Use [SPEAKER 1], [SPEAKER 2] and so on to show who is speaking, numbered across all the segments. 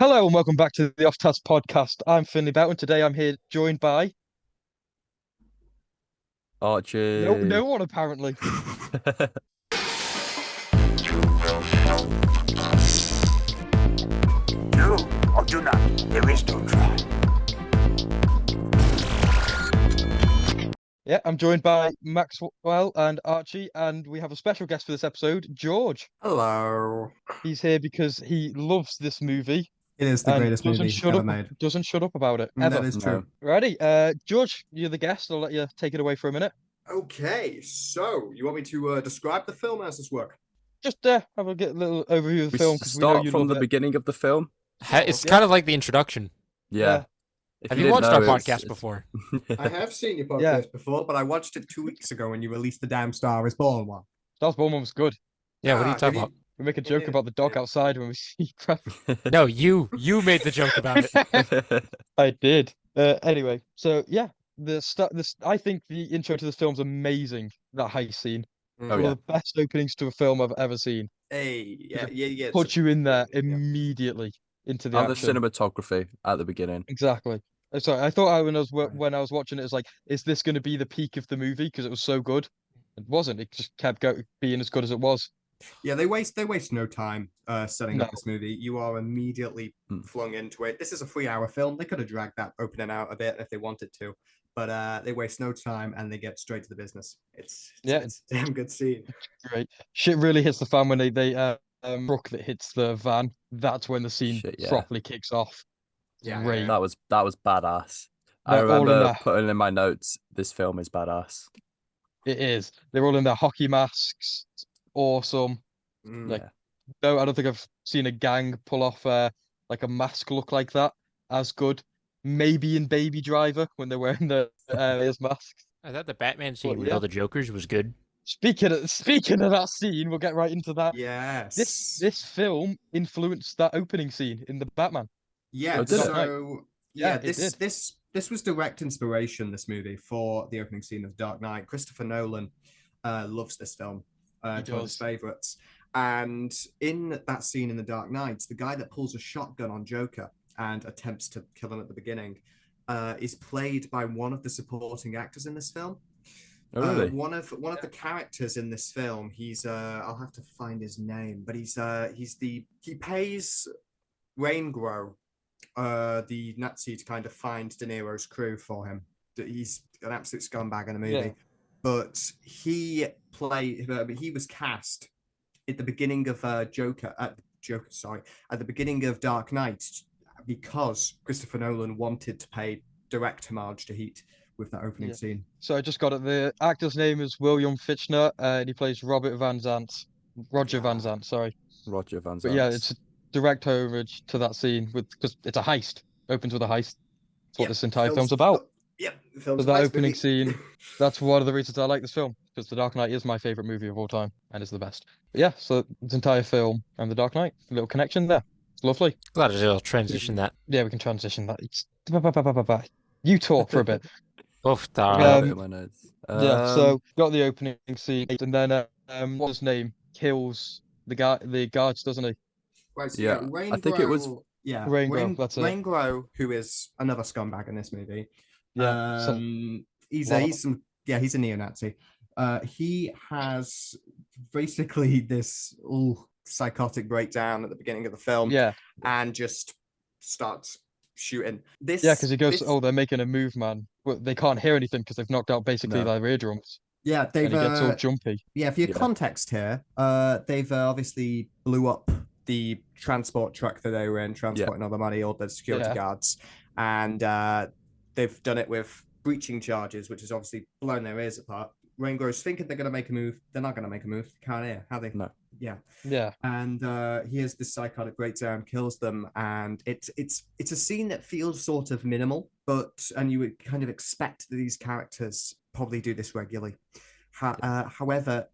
[SPEAKER 1] Hello and welcome back to the Off Task podcast. I'm Finley Bout, today I'm here joined by
[SPEAKER 2] Archie.
[SPEAKER 1] no one apparently.
[SPEAKER 3] Do or do not. There is no try.
[SPEAKER 1] Yeah, I'm joined by Maxwell and Archie, and we have a special guest for this episode, George.
[SPEAKER 4] Hello.
[SPEAKER 1] He's here because he loves this movie
[SPEAKER 4] It is the
[SPEAKER 1] and
[SPEAKER 4] greatest
[SPEAKER 1] doesn't
[SPEAKER 4] movie
[SPEAKER 1] shut
[SPEAKER 4] ever
[SPEAKER 1] up
[SPEAKER 4] made.
[SPEAKER 1] doesn't shut up about it
[SPEAKER 4] That
[SPEAKER 1] ever.
[SPEAKER 4] is
[SPEAKER 2] No.
[SPEAKER 4] true.
[SPEAKER 1] Ready? George, you're the guest. I'll let you take it away for a minute.
[SPEAKER 4] Okay, so you want me to describe the film as this work?
[SPEAKER 1] Just have a little overview of the
[SPEAKER 2] We
[SPEAKER 1] film because we know
[SPEAKER 2] start
[SPEAKER 1] you
[SPEAKER 2] from
[SPEAKER 1] love
[SPEAKER 2] the
[SPEAKER 1] it.
[SPEAKER 2] beginning of the film.
[SPEAKER 5] It's
[SPEAKER 1] Yeah.
[SPEAKER 5] kind of like the introduction.
[SPEAKER 2] Yeah. If
[SPEAKER 5] Have you
[SPEAKER 2] didn't
[SPEAKER 5] watched our
[SPEAKER 2] know,
[SPEAKER 5] podcast before?
[SPEAKER 4] I have seen your podcast
[SPEAKER 1] Yeah.
[SPEAKER 4] before, but I watched it 2 weeks ago when you released the damn Star is Born one.
[SPEAKER 1] Star Wars was good.
[SPEAKER 5] Yeah, what are you
[SPEAKER 4] Ah,
[SPEAKER 5] talking
[SPEAKER 4] did
[SPEAKER 5] about?
[SPEAKER 1] We make a joke
[SPEAKER 4] Yeah,
[SPEAKER 1] about the dog
[SPEAKER 4] yeah.
[SPEAKER 1] outside when we see
[SPEAKER 5] No, you made the joke about it.
[SPEAKER 1] I did. Anyway, so yeah, I think the intro to this film's amazing. That heist scene,
[SPEAKER 2] Oh,
[SPEAKER 1] one
[SPEAKER 2] yeah.
[SPEAKER 1] of the best openings to a film I've ever seen.
[SPEAKER 4] Hey, yeah, yeah.
[SPEAKER 1] Put you in there
[SPEAKER 4] yeah.
[SPEAKER 1] immediately into the
[SPEAKER 2] And the
[SPEAKER 1] action.
[SPEAKER 2] cinematography at the beginning.
[SPEAKER 1] Exactly. Sorry, I thought when I was watching it, it was like, is this going to be the peak of the movie? Because it was so good. It wasn't. It just kept being as good as it was.
[SPEAKER 4] Yeah, they waste no time setting
[SPEAKER 1] No.
[SPEAKER 4] up this movie. You are immediately flung into it. This is a 3-hour film. They could have dragged that opening out a bit if they wanted to, but they waste no time and they get straight to the business. It's a damn good scene.
[SPEAKER 1] Great. Shit really hits the fan when they truck that hits the van. That's when the scene
[SPEAKER 2] Shit, yeah.
[SPEAKER 1] properly kicks off.
[SPEAKER 4] Yeah,
[SPEAKER 1] Great.
[SPEAKER 2] That was badass. I
[SPEAKER 1] They're all in
[SPEAKER 2] remember
[SPEAKER 1] there.
[SPEAKER 2] putting in my notes, this film is badass.
[SPEAKER 1] It is. They're all in their hockey masks. It's awesome.
[SPEAKER 4] Mm.
[SPEAKER 1] Like,
[SPEAKER 2] Yeah.
[SPEAKER 1] no, I don't think I've seen a gang pull off like a mask look like that as good. Maybe in Baby Driver when they're wearing the his masks.
[SPEAKER 5] I thought the Batman scene
[SPEAKER 1] Well,
[SPEAKER 5] with
[SPEAKER 1] yeah.
[SPEAKER 5] all the Jokers was good.
[SPEAKER 1] Speaking of that scene, we'll get right into that.
[SPEAKER 4] Yes.
[SPEAKER 1] This film influenced that opening scene in the Batman.
[SPEAKER 4] Yeah,
[SPEAKER 2] Oh, did it?
[SPEAKER 4] so
[SPEAKER 1] Yeah,
[SPEAKER 4] yeah,
[SPEAKER 1] it
[SPEAKER 4] this
[SPEAKER 1] did.
[SPEAKER 4] this was direct inspiration, this movie, for the opening scene of Dark Knight. Christopher Nolan loves this film. It's one of his
[SPEAKER 1] does.
[SPEAKER 4] favorites. And in that scene in The Dark Knight, the guy that pulls a shotgun on Joker and attempts to kill him at the beginning is played by one of the supporting actors in this film.
[SPEAKER 2] Oh, really?
[SPEAKER 4] One of the characters in this film, he's I'll have to find his name, but he pays Waingro, the Nazi, to kind of find De Niro's crew for him. He's an absolute scumbag in the movie,
[SPEAKER 1] Yeah.
[SPEAKER 4] but he was cast at the beginning of at the beginning of Dark Knight because Christopher Nolan wanted to pay direct homage to Heat with that opening
[SPEAKER 1] Yeah.
[SPEAKER 4] scene.
[SPEAKER 1] So I just got it. The actor's name is William Fichtner, and he plays Roger Van Zant. Sorry,
[SPEAKER 2] Roger Van
[SPEAKER 1] but yeah,
[SPEAKER 2] Zant.
[SPEAKER 1] it's a direct homage to that scene because it's a heist. Opens with a heist. That's what this entire film's about.
[SPEAKER 4] Yep,
[SPEAKER 1] So that opening scene, that's one of the reasons I like this film because The Dark Knight is my favorite movie of all time and it's the best. But yeah, so this entire film and The Dark Knight, a little connection there. It's lovely.
[SPEAKER 5] Glad to transition that.
[SPEAKER 1] Yeah, we can transition that. You talk for a bit.
[SPEAKER 5] Both
[SPEAKER 2] I
[SPEAKER 5] are.
[SPEAKER 2] have it in my notes.
[SPEAKER 1] Yeah, so got the opening scene, and then what's his name kills the guards, doesn't he?
[SPEAKER 4] Right, so
[SPEAKER 2] Yeah, I think it was-
[SPEAKER 1] Waingro, that's it.
[SPEAKER 4] Waingro, who is another scumbag in this movie.
[SPEAKER 1] Yeah,
[SPEAKER 4] He's
[SPEAKER 1] Well-
[SPEAKER 4] a neo-Nazi. He has basically this psychotic breakdown at the beginning of the film,
[SPEAKER 1] yeah,
[SPEAKER 4] and just starts shooting.
[SPEAKER 1] yeah, because he goes, "Oh, they're making a move, man." Well, they can't hear anything because they've knocked out basically
[SPEAKER 2] No.
[SPEAKER 1] their eardrums,
[SPEAKER 4] yeah,
[SPEAKER 1] and
[SPEAKER 4] they've
[SPEAKER 1] he gets all jumpy.
[SPEAKER 4] yeah, for your
[SPEAKER 2] Yeah.
[SPEAKER 4] context here, they've obviously blew up the transport truck that they were in, transporting all the money, all the security
[SPEAKER 1] Yeah.
[SPEAKER 4] guards, and they've done it with breaching charges, which has obviously blown their ears apart. Waingro's thinking they're going to make a move. They're not going to make a move. They can't hear. How they?
[SPEAKER 2] No.
[SPEAKER 4] Yeah.
[SPEAKER 1] Yeah,
[SPEAKER 4] And he has this psychotic breakdown, kills them, and it's a scene that feels sort of minimal, and you would kind of expect that these characters probably do this regularly. However,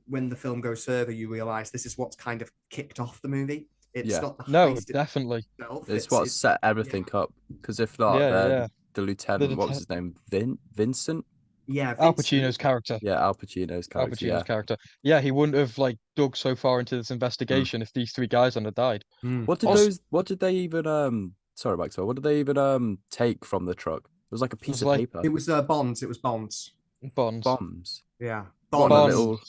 [SPEAKER 4] when the film goes further, you realize this is what's kind of kicked off the movie. It's
[SPEAKER 2] Yeah.
[SPEAKER 4] not the
[SPEAKER 1] no,
[SPEAKER 4] heist
[SPEAKER 1] definitely.
[SPEAKER 4] itself.
[SPEAKER 2] It's what set everything up. Because if not,
[SPEAKER 1] Yeah,
[SPEAKER 2] then
[SPEAKER 1] yeah.
[SPEAKER 2] the lieutenant, what was
[SPEAKER 1] lieutenant-
[SPEAKER 2] his name? Vincent?
[SPEAKER 4] Yeah,
[SPEAKER 1] Al
[SPEAKER 4] Vincent-
[SPEAKER 1] Pacino's character.
[SPEAKER 2] Yeah, Al Pacino's
[SPEAKER 1] Al
[SPEAKER 2] character.
[SPEAKER 1] Pacino's
[SPEAKER 2] Yeah.
[SPEAKER 1] character. Yeah, he wouldn't have like dug so far into this investigation if these three guys hadn't died.
[SPEAKER 4] Mm.
[SPEAKER 2] What did
[SPEAKER 5] Also-
[SPEAKER 2] What did they even Sorry, Maxwell. What did they even take from the truck? It was like a piece
[SPEAKER 1] was
[SPEAKER 2] of
[SPEAKER 1] like-
[SPEAKER 2] paper.
[SPEAKER 4] It was Bonds. It was Bonds.
[SPEAKER 1] Bonds.
[SPEAKER 2] Bombs.
[SPEAKER 4] Yeah,
[SPEAKER 2] What,
[SPEAKER 4] Bonds.
[SPEAKER 2] a little-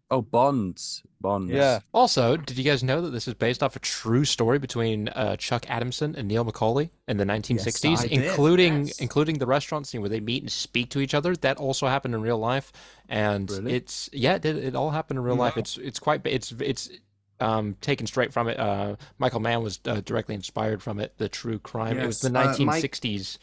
[SPEAKER 2] Oh, Bonds. Bonds.
[SPEAKER 1] Yeah.
[SPEAKER 5] Also, did you guys know that this is based off a true story between Chuck Adamson and Neil McCauley in the 1960s,
[SPEAKER 4] I did,
[SPEAKER 5] including
[SPEAKER 4] yes.
[SPEAKER 5] including the restaurant scene where they meet and speak to each other? That also happened in real life, and
[SPEAKER 2] Really?
[SPEAKER 5] it all happened in real life.
[SPEAKER 4] Wow.
[SPEAKER 5] It's quite it's taken straight from it. Michael Mann was directly inspired from it. The true crime. It was the
[SPEAKER 4] Yes, Mike-
[SPEAKER 5] 1960s.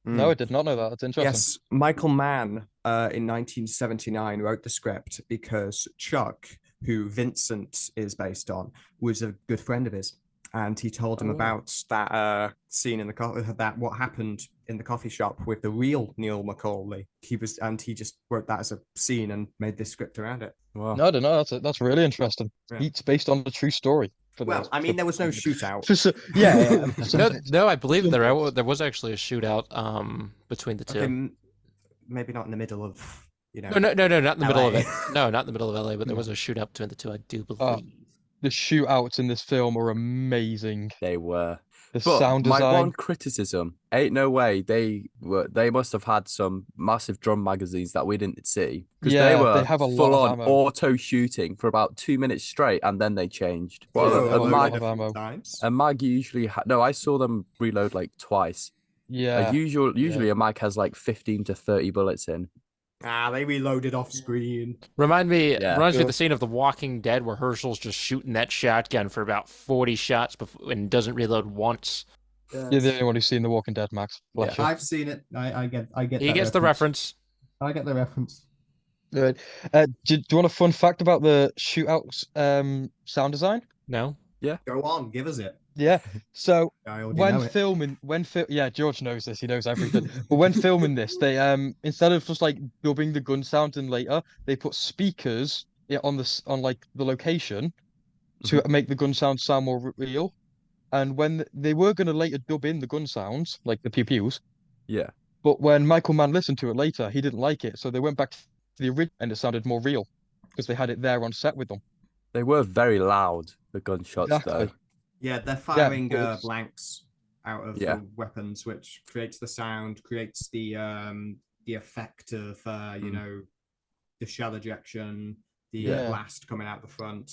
[SPEAKER 1] No, I did not know that. That's interesting.
[SPEAKER 4] Yes, Michael Mann in 1979 wrote the script because Chuck, who Vincent is based on, was a good friend of his. And he told him
[SPEAKER 2] Oh, wow.
[SPEAKER 4] about that scene in the that what happened in the coffee shop with the real Neil McCauley. He just wrote that as a scene and made this script around it.
[SPEAKER 2] Wow.
[SPEAKER 1] No, I don't know. That's really interesting.
[SPEAKER 4] Yeah.
[SPEAKER 1] It's based on a true story. For
[SPEAKER 4] Well,
[SPEAKER 1] this-
[SPEAKER 4] I mean,
[SPEAKER 1] for-
[SPEAKER 4] there was no shootout.
[SPEAKER 1] for so- yeah.
[SPEAKER 5] No, I believe there was actually a shootout between the two.
[SPEAKER 4] Okay, maybe not in the middle of,
[SPEAKER 5] No, not in the middle of
[SPEAKER 4] LA.
[SPEAKER 5] it. No, not in the middle of LA, but there was a shootout between the two, I do believe.
[SPEAKER 1] The shootouts in this film are amazing.
[SPEAKER 2] They were.
[SPEAKER 1] The
[SPEAKER 2] But
[SPEAKER 1] sound
[SPEAKER 2] my
[SPEAKER 1] design.
[SPEAKER 2] one criticism, ain't no way they must have had some massive drum magazines that we didn't see, because
[SPEAKER 1] Yeah,
[SPEAKER 2] they
[SPEAKER 1] they
[SPEAKER 2] were
[SPEAKER 1] have a lot
[SPEAKER 2] full
[SPEAKER 1] of
[SPEAKER 2] on
[SPEAKER 1] ammo.
[SPEAKER 2] auto shooting for about 2 minutes straight, and then they changed. Well,
[SPEAKER 1] Yeah,
[SPEAKER 2] a,
[SPEAKER 1] they have a lot
[SPEAKER 2] mag,
[SPEAKER 1] of ammo.
[SPEAKER 4] times.
[SPEAKER 2] a mag usually no, I saw them reload like twice.
[SPEAKER 1] Yeah.
[SPEAKER 2] Usually a mag has like 15 to 30 bullets in.
[SPEAKER 4] They reloaded off screen.
[SPEAKER 5] Reminds me
[SPEAKER 2] Yeah.
[SPEAKER 5] of
[SPEAKER 1] Sure.
[SPEAKER 5] the scene of The Walking Dead where Herschel's just shooting that shotgun for about 40 shots before, and doesn't reload once.
[SPEAKER 1] You're the only one who's seen The Walking Dead, Max. Bless you.
[SPEAKER 4] I've seen it. I get.
[SPEAKER 5] He gets the reference.
[SPEAKER 4] I get the reference.
[SPEAKER 1] Good. Do you want a fun fact about the shootouts sound design?
[SPEAKER 5] No?
[SPEAKER 4] Go on, give us it.
[SPEAKER 1] Yeah. So
[SPEAKER 4] I already
[SPEAKER 1] when
[SPEAKER 4] know it.
[SPEAKER 1] filming, yeah, George knows this. He knows everything. But when filming this, they instead of just like dubbing the gun sound in later, they put speakers on like the location to make the gun sound more real. And when they were going to later dub in the gun sounds, like the pew pews,
[SPEAKER 2] Yeah.
[SPEAKER 1] but when Michael Mann listened to it later, he didn't like it, so they went back to the original, and it sounded more real because they had it there on set with them.
[SPEAKER 2] They were very loud, the gunshots
[SPEAKER 1] Exactly.
[SPEAKER 2] though.
[SPEAKER 4] Yeah, they're firing
[SPEAKER 1] but it's-
[SPEAKER 4] blanks out of
[SPEAKER 2] Yeah.
[SPEAKER 4] the weapons, which creates the sound, creates the effect of you know, the shell ejection, the
[SPEAKER 1] Yeah.
[SPEAKER 4] blast coming out the front.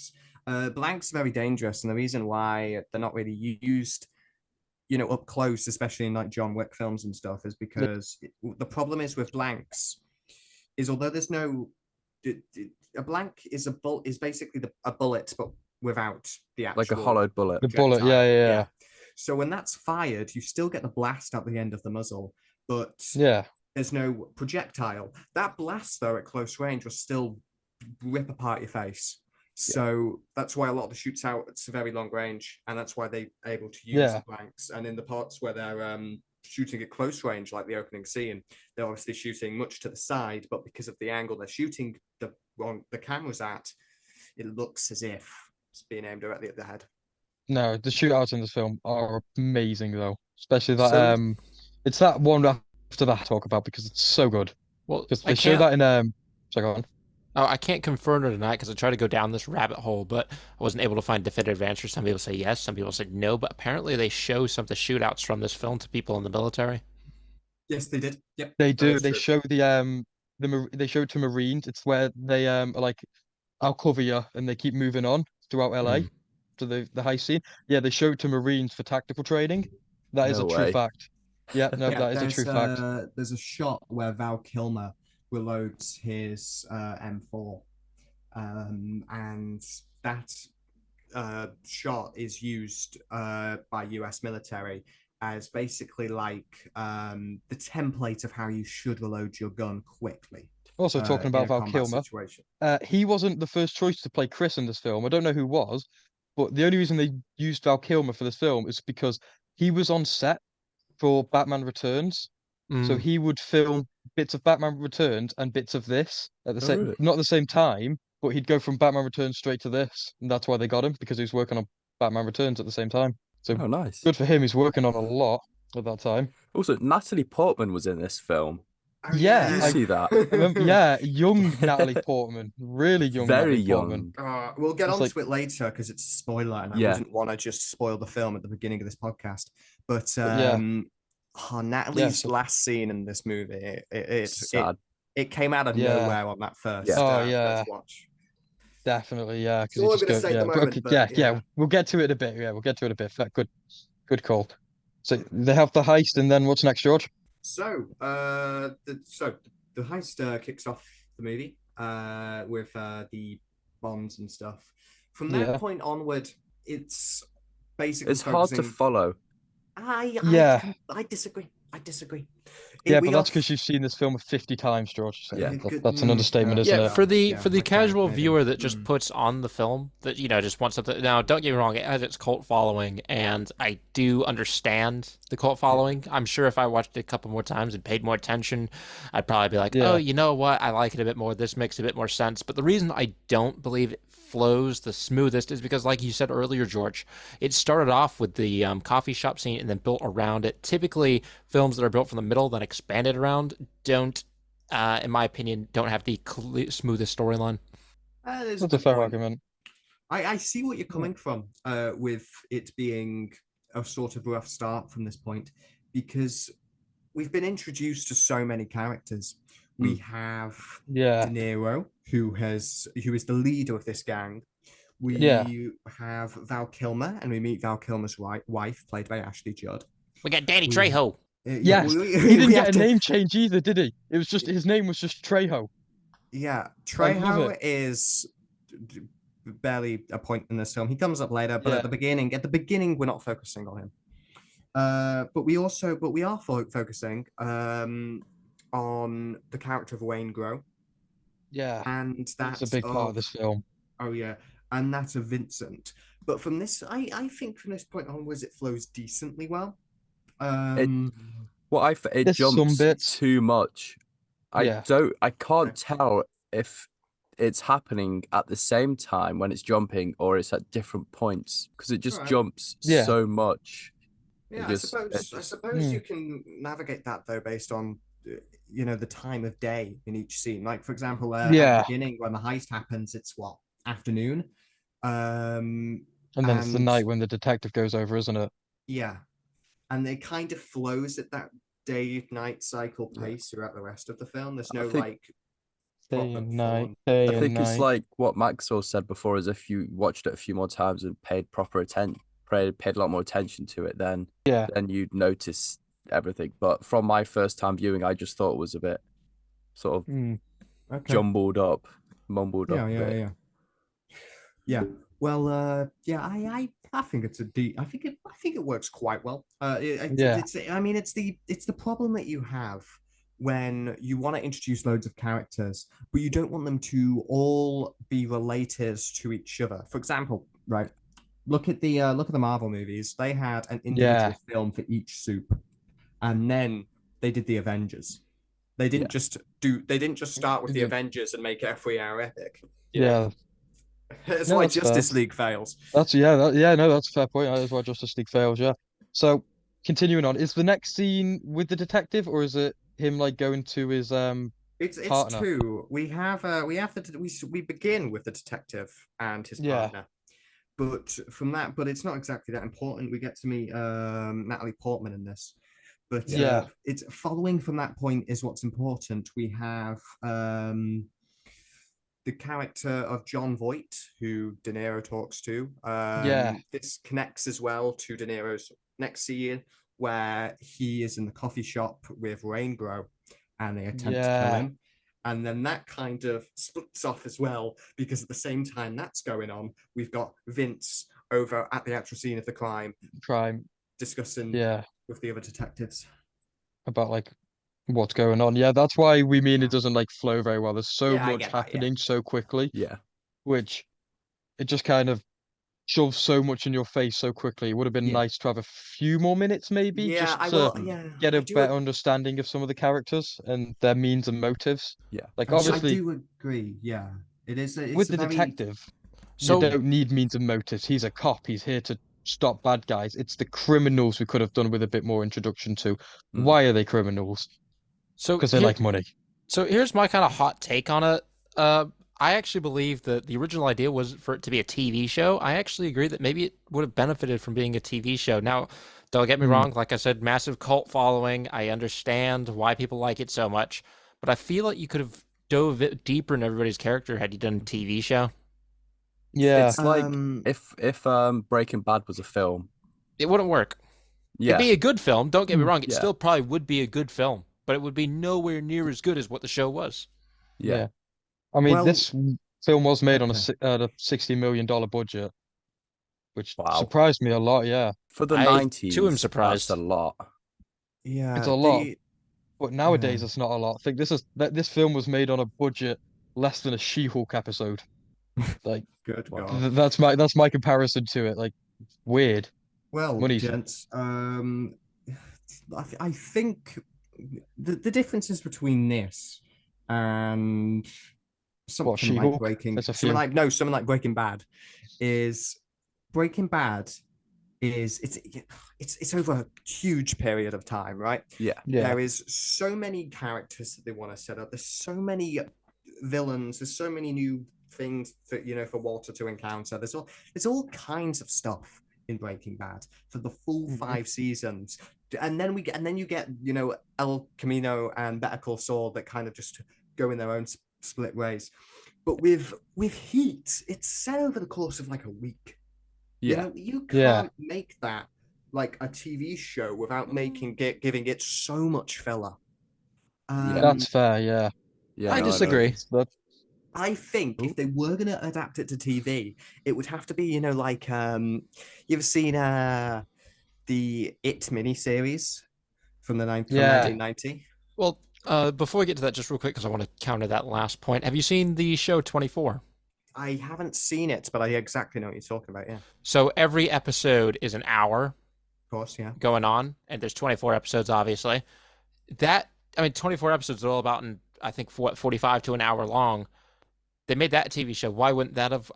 [SPEAKER 4] Blanks are very dangerous, and the reason why they're not really used, you know, up close, especially in like John Wick films and stuff, is because the problem is with blanks is although there's no a blank is is basically a bullet, but without the actual
[SPEAKER 2] Like a hollowed bullet.
[SPEAKER 1] The bullet,
[SPEAKER 4] projectile.
[SPEAKER 1] yeah.
[SPEAKER 4] So when that's fired, you still get the blast at the end of the muzzle, but
[SPEAKER 1] Yeah.
[SPEAKER 4] there's no projectile. That blast, though, at close range will still rip apart your face. So that's why a lot of the shoots out at very long range, and that's why they're able to use
[SPEAKER 1] Yeah.
[SPEAKER 4] the blanks. And in the parts where they're shooting at close range, like the opening scene, they're obviously shooting much to the side, but because of the angle they're shooting the cameras at, it looks as if it's being aimed directly at the head.
[SPEAKER 1] No, the shootouts in this film are amazing though. Especially that
[SPEAKER 2] So-
[SPEAKER 1] it's that one after that I talk about because it's so good.
[SPEAKER 5] Well,
[SPEAKER 1] Because
[SPEAKER 5] I
[SPEAKER 1] they show
[SPEAKER 5] can't,
[SPEAKER 1] that in sorry, go on.
[SPEAKER 5] I can't confirm or deny because I tried to go down this rabbit hole, but I wasn't able to find definitive answers. Some people say yes, some people say no, but apparently they show some of the shootouts from this film to people in the military.
[SPEAKER 4] Yes, they did. Yep.
[SPEAKER 1] They
[SPEAKER 4] that
[SPEAKER 1] do.
[SPEAKER 4] is
[SPEAKER 1] They
[SPEAKER 4] true.
[SPEAKER 1] show they show it to Marines. It's where they are like, I'll cover you, and they keep moving on throughout LA to the high scene. Yeah, they show it to Marines for tactical training. That is
[SPEAKER 2] No
[SPEAKER 1] a true
[SPEAKER 2] way.
[SPEAKER 1] fact. Yeah, no,
[SPEAKER 4] Yeah,
[SPEAKER 1] that is a true fact.
[SPEAKER 4] There's a shot where Val Kilmer reloads his M4, and that shot is used by US military as basically like the template of how you should reload your gun quickly.
[SPEAKER 1] Also talking
[SPEAKER 4] in a
[SPEAKER 1] about Val
[SPEAKER 4] combat
[SPEAKER 1] Kilmer,
[SPEAKER 4] situation.
[SPEAKER 1] he wasn't the first choice to play Chris in this film. I don't know who was, but the only reason they used Val Kilmer for this film is because he was on set for Batman Returns. So he would film bits of Batman Returns and bits of this at the
[SPEAKER 2] Oh,
[SPEAKER 1] same,
[SPEAKER 2] really?
[SPEAKER 1] not at the same time, but he'd go from Batman Returns straight to this, and that's why they got him because he was working on Batman Returns at the same time. So
[SPEAKER 2] Oh, nice.
[SPEAKER 1] good for him. He's working on a lot at that time.
[SPEAKER 2] Also, Natalie Portman was in this film.
[SPEAKER 4] Oh,
[SPEAKER 1] Yeah,
[SPEAKER 2] You
[SPEAKER 1] I
[SPEAKER 2] see that?
[SPEAKER 1] remember, yeah, young Natalie Portman, really young
[SPEAKER 2] Very
[SPEAKER 1] Natalie Portman.
[SPEAKER 2] young.
[SPEAKER 4] We'll get
[SPEAKER 1] It's
[SPEAKER 4] onto
[SPEAKER 1] like,
[SPEAKER 4] it later because it's a spoiler, and I
[SPEAKER 2] Yeah.
[SPEAKER 4] wouldn't want to just spoil the film at the beginning of this podcast. But
[SPEAKER 1] yeah,
[SPEAKER 4] Natalie's
[SPEAKER 1] so-
[SPEAKER 4] last scene in this movie,
[SPEAKER 2] Sad.
[SPEAKER 4] it came out of
[SPEAKER 1] Yeah.
[SPEAKER 4] nowhere on that first,
[SPEAKER 2] Yeah.
[SPEAKER 1] Oh, yeah.
[SPEAKER 4] first watch.
[SPEAKER 1] definitely, yeah.
[SPEAKER 4] That's all I'm gonna say at the
[SPEAKER 1] but
[SPEAKER 4] moment,
[SPEAKER 1] okay,
[SPEAKER 4] but
[SPEAKER 1] yeah,
[SPEAKER 4] yeah.
[SPEAKER 1] we'll get to it in a bit. Yeah, we'll get to it in a bit. Good call. So they have the heist, and then what's next, George?
[SPEAKER 4] So, the heist kicks off the movie with the bombs and stuff. From that
[SPEAKER 1] Yeah.
[SPEAKER 4] point onward, it's basically
[SPEAKER 2] It's hard to
[SPEAKER 4] focusing-
[SPEAKER 2] follow.
[SPEAKER 1] Yeah.
[SPEAKER 4] I disagree.
[SPEAKER 1] Yeah,
[SPEAKER 4] We
[SPEAKER 1] but that's
[SPEAKER 4] are-
[SPEAKER 1] because you've seen this film 50 times, George. So
[SPEAKER 2] Yeah.
[SPEAKER 1] that's an understatement, isn't
[SPEAKER 5] Yeah,
[SPEAKER 1] it?
[SPEAKER 5] for the
[SPEAKER 4] okay,
[SPEAKER 5] casual
[SPEAKER 4] maybe.
[SPEAKER 5] viewer that just puts on the film that just wants something. Now, don't get me wrong, it has its cult following, and I do understand the cult following. I'm sure if I watched it a couple more times and paid more attention, I'd probably be like,
[SPEAKER 1] Yeah.
[SPEAKER 5] oh, you know what, I like it a bit more. This makes a bit more sense. But the reason I don't believe it flows the smoothest is because, like you said earlier, George, it started off with the coffee shop scene and then built around it. Typically, films that are built from the middle then expanded around don't, in my opinion, don't have the smoothest storyline.
[SPEAKER 4] There's
[SPEAKER 1] That's a
[SPEAKER 4] good
[SPEAKER 1] fair
[SPEAKER 4] point.
[SPEAKER 1] argument.
[SPEAKER 4] I see what you're coming from with it being a sort of rough start from this point, because we've been introduced to so many characters. We have
[SPEAKER 1] Yeah.
[SPEAKER 4] De Niro, who is the leader of this gang. We
[SPEAKER 1] Yeah.
[SPEAKER 4] have Val Kilmer, and we meet Val Kilmer's wife, played by Ashley Judd.
[SPEAKER 5] We got Danny
[SPEAKER 4] We-
[SPEAKER 5] Trejo.
[SPEAKER 1] Yes.
[SPEAKER 4] we
[SPEAKER 1] He didn't
[SPEAKER 4] we
[SPEAKER 1] get
[SPEAKER 4] have
[SPEAKER 1] a
[SPEAKER 4] to-
[SPEAKER 1] name change either, did he? It was just his name was just Trejo.
[SPEAKER 4] Yeah,
[SPEAKER 1] I love
[SPEAKER 4] Trejo
[SPEAKER 1] it.
[SPEAKER 4] is barely a point in this film. He comes up later, but
[SPEAKER 1] Yeah.
[SPEAKER 4] at the beginning, we're not focusing on him. But we are focusing on the character of Wayne Grow,
[SPEAKER 1] Yeah.
[SPEAKER 4] and that's
[SPEAKER 1] That's a big part of this film.
[SPEAKER 4] Oh yeah, and that's of Vincent. But from this, I think from this point onwards, it flows decently well.
[SPEAKER 2] Well, it
[SPEAKER 1] There's some
[SPEAKER 2] jumps
[SPEAKER 1] bits.
[SPEAKER 2] too much.
[SPEAKER 1] Yeah.
[SPEAKER 2] I can't tell if it's happening at the same time when it's jumping or it's at different points because it just
[SPEAKER 4] Right.
[SPEAKER 2] jumps
[SPEAKER 1] Yeah.
[SPEAKER 2] so much.
[SPEAKER 4] Yeah,
[SPEAKER 2] It just-
[SPEAKER 4] I suppose
[SPEAKER 1] Hmm.
[SPEAKER 4] you can navigate that though based on the time of day in each scene. Like for example, at
[SPEAKER 1] Yeah.
[SPEAKER 4] the beginning when the heist happens, it's what, afternoon.
[SPEAKER 1] And then it's the
[SPEAKER 4] And-
[SPEAKER 1] night when the detective goes over, isn't it?
[SPEAKER 4] Yeah, and it kind of flows at that day-night cycle pace throughout the rest of the film. There's no
[SPEAKER 2] think-
[SPEAKER 4] like
[SPEAKER 1] Day
[SPEAKER 4] proper
[SPEAKER 1] and night,
[SPEAKER 4] full-on-
[SPEAKER 1] day
[SPEAKER 2] I
[SPEAKER 1] and
[SPEAKER 2] think it's
[SPEAKER 1] night.
[SPEAKER 2] like what Maxwell said before, is if you watched it a few more times and paid proper attention, paid a lot more attention to it, then
[SPEAKER 1] Yeah.
[SPEAKER 2] you'd notice everything. But from my first time viewing, I just thought it was a bit sort of
[SPEAKER 1] Mm.
[SPEAKER 4] Okay.
[SPEAKER 2] jumbled up, mumbled
[SPEAKER 4] Yeah,
[SPEAKER 2] up a
[SPEAKER 4] yeah,
[SPEAKER 2] bit.
[SPEAKER 4] yeah. Well, I think it's I think it works quite well.
[SPEAKER 1] Yeah.
[SPEAKER 4] It's the problem that you have when you want to introduce loads of characters, but you don't want them to all be related to each other. For example, right? Look at the Marvel movies. They had an individual film for each soup, and then they did the Avengers. They didn't just start with the
[SPEAKER 1] Yeah.
[SPEAKER 4] Avengers and make it a 3-hour epic.
[SPEAKER 1] Yeah.
[SPEAKER 4] It's
[SPEAKER 1] No,
[SPEAKER 4] why
[SPEAKER 1] that's fair.
[SPEAKER 4] Justice League fails.
[SPEAKER 1] That's no, that's a fair point. That is why Justice League fails, yeah. So continuing on, is the next scene with the detective or is it him like going to his
[SPEAKER 4] It's
[SPEAKER 1] partner.
[SPEAKER 4] two. We begin with the detective and his
[SPEAKER 1] Yeah.
[SPEAKER 4] partner, but it's not exactly that important. We get to meet Natalie Portman in this, but
[SPEAKER 1] Yeah.
[SPEAKER 4] it's following from that point is what's important. We have the character of John Voight, who De Niro talks to.
[SPEAKER 1] Yeah.
[SPEAKER 4] This connects as well to De Niro's next scene, where he is in the coffee shop with Waingro, and they attempt to kill
[SPEAKER 1] Yeah.
[SPEAKER 4] him. And then that kind of splits off as well, because at the same time that's going on, we've got Vince over at the actual scene of the crime
[SPEAKER 1] crime?
[SPEAKER 4] discussing
[SPEAKER 1] Yeah.
[SPEAKER 4] with the other detectives.
[SPEAKER 1] About like what's going on. Yeah, that's why we mean it doesn't like flow very well. There's so
[SPEAKER 4] Yeah, I
[SPEAKER 1] much
[SPEAKER 4] get that, yeah.
[SPEAKER 1] happening so quickly,
[SPEAKER 2] Yeah.
[SPEAKER 1] which it just kind of shoves so much in your face so quickly. It would have been
[SPEAKER 4] Yeah.
[SPEAKER 1] nice to have a few more minutes maybe
[SPEAKER 4] Yeah,
[SPEAKER 1] just
[SPEAKER 4] I
[SPEAKER 1] to
[SPEAKER 4] will. Yeah,
[SPEAKER 1] get
[SPEAKER 4] I
[SPEAKER 1] a
[SPEAKER 4] do
[SPEAKER 1] better understanding of some of the characters and their means and motives.
[SPEAKER 2] Yeah.
[SPEAKER 1] Like
[SPEAKER 4] I
[SPEAKER 1] obviously
[SPEAKER 4] do agree. Yeah, it is. It's
[SPEAKER 1] with
[SPEAKER 4] a
[SPEAKER 1] the
[SPEAKER 4] very-
[SPEAKER 1] detective,
[SPEAKER 5] So
[SPEAKER 1] you don't need means and motives. He's a cop. He's here to stop bad guys. It's the criminals we could have done with a bit more introduction to.
[SPEAKER 2] Mm.
[SPEAKER 1] Why are they criminals?
[SPEAKER 5] So
[SPEAKER 1] because they
[SPEAKER 5] here-
[SPEAKER 1] like money.
[SPEAKER 5] So here's my kind of hot take on it. I actually believe that the original idea was for it to be a TV show. I actually agree that maybe it would have benefited from being a TV show. Now, don't get me
[SPEAKER 1] Hmm.
[SPEAKER 5] wrong, like I said, massive cult following. I understand why people like it so much, but I feel like you could have dove deeper in everybody's character had you done a TV show.
[SPEAKER 1] Yeah,
[SPEAKER 2] It's like
[SPEAKER 4] Um,
[SPEAKER 2] if Breaking Bad was a film.
[SPEAKER 5] It wouldn't work.
[SPEAKER 2] Yeah.
[SPEAKER 5] It'd be a good film. Don't get me
[SPEAKER 1] Mm,
[SPEAKER 5] wrong. It
[SPEAKER 2] yeah.
[SPEAKER 5] still probably would be a good film, but it would be nowhere near as good as what the show was.
[SPEAKER 2] Yeah.
[SPEAKER 1] yeah. I mean,
[SPEAKER 4] Well,
[SPEAKER 1] this film was made on
[SPEAKER 4] okay.
[SPEAKER 1] a $60 million budget, which
[SPEAKER 2] Wow.
[SPEAKER 1] surprised me a lot. Yeah,
[SPEAKER 2] For the
[SPEAKER 5] I,
[SPEAKER 2] 90s,
[SPEAKER 5] too, am
[SPEAKER 2] that's
[SPEAKER 5] surprised.
[SPEAKER 2] a lot.
[SPEAKER 4] Yeah,
[SPEAKER 1] it's a lot,
[SPEAKER 4] the-
[SPEAKER 1] but nowadays
[SPEAKER 4] Yeah.
[SPEAKER 1] it's not a lot. I think this film was made on a budget less than a She-Hulk episode. Like
[SPEAKER 4] Good
[SPEAKER 2] Wow.
[SPEAKER 4] God.
[SPEAKER 1] that's my comparison to it. Like weird.
[SPEAKER 4] Well,
[SPEAKER 1] Money's-
[SPEAKER 4] gents, I think the differences between this and something like
[SPEAKER 1] She-Hulk?
[SPEAKER 4] Breaking,
[SPEAKER 1] There's a
[SPEAKER 4] something
[SPEAKER 1] few.
[SPEAKER 4] like no, something like Breaking Bad, is Breaking Bad is it's over a huge period of time, right?
[SPEAKER 2] Yeah.
[SPEAKER 1] Yeah,
[SPEAKER 4] There is so many characters that they want to set up. There's so many villains. There's so many new things that for Walter to encounter. There's all kinds of stuff in Breaking Bad for the full
[SPEAKER 1] Mhm.
[SPEAKER 4] 5 seasons, and then you get El Camino and Better Call Saul that kind of just go in their own split ways. But with Heat, it's set over the course of like a week.
[SPEAKER 2] Yeah.
[SPEAKER 4] You
[SPEAKER 1] Yeah.
[SPEAKER 4] can't make that like a TV show without giving it so much filler.
[SPEAKER 1] that's fair. Yeah,
[SPEAKER 2] Yeah.
[SPEAKER 5] I
[SPEAKER 2] no, know.
[SPEAKER 5] disagree.
[SPEAKER 4] I think if they were going to adapt it to TV, it would have to be, like you ever seen the It miniseries from
[SPEAKER 1] Yeah.
[SPEAKER 4] 1990?
[SPEAKER 5] Well, before we get to that, just real quick, because I want to counter that last point. Have you seen the show 24?
[SPEAKER 4] I haven't seen it, but I exactly know what you're talking about. Yeah, of
[SPEAKER 5] So every episode is an hour
[SPEAKER 4] course. Yeah.
[SPEAKER 5] going on, and there's 24 episodes, obviously. 24 episodes are all about, I think, 45 to an hour long. They made that TV show. Why wouldn't that have,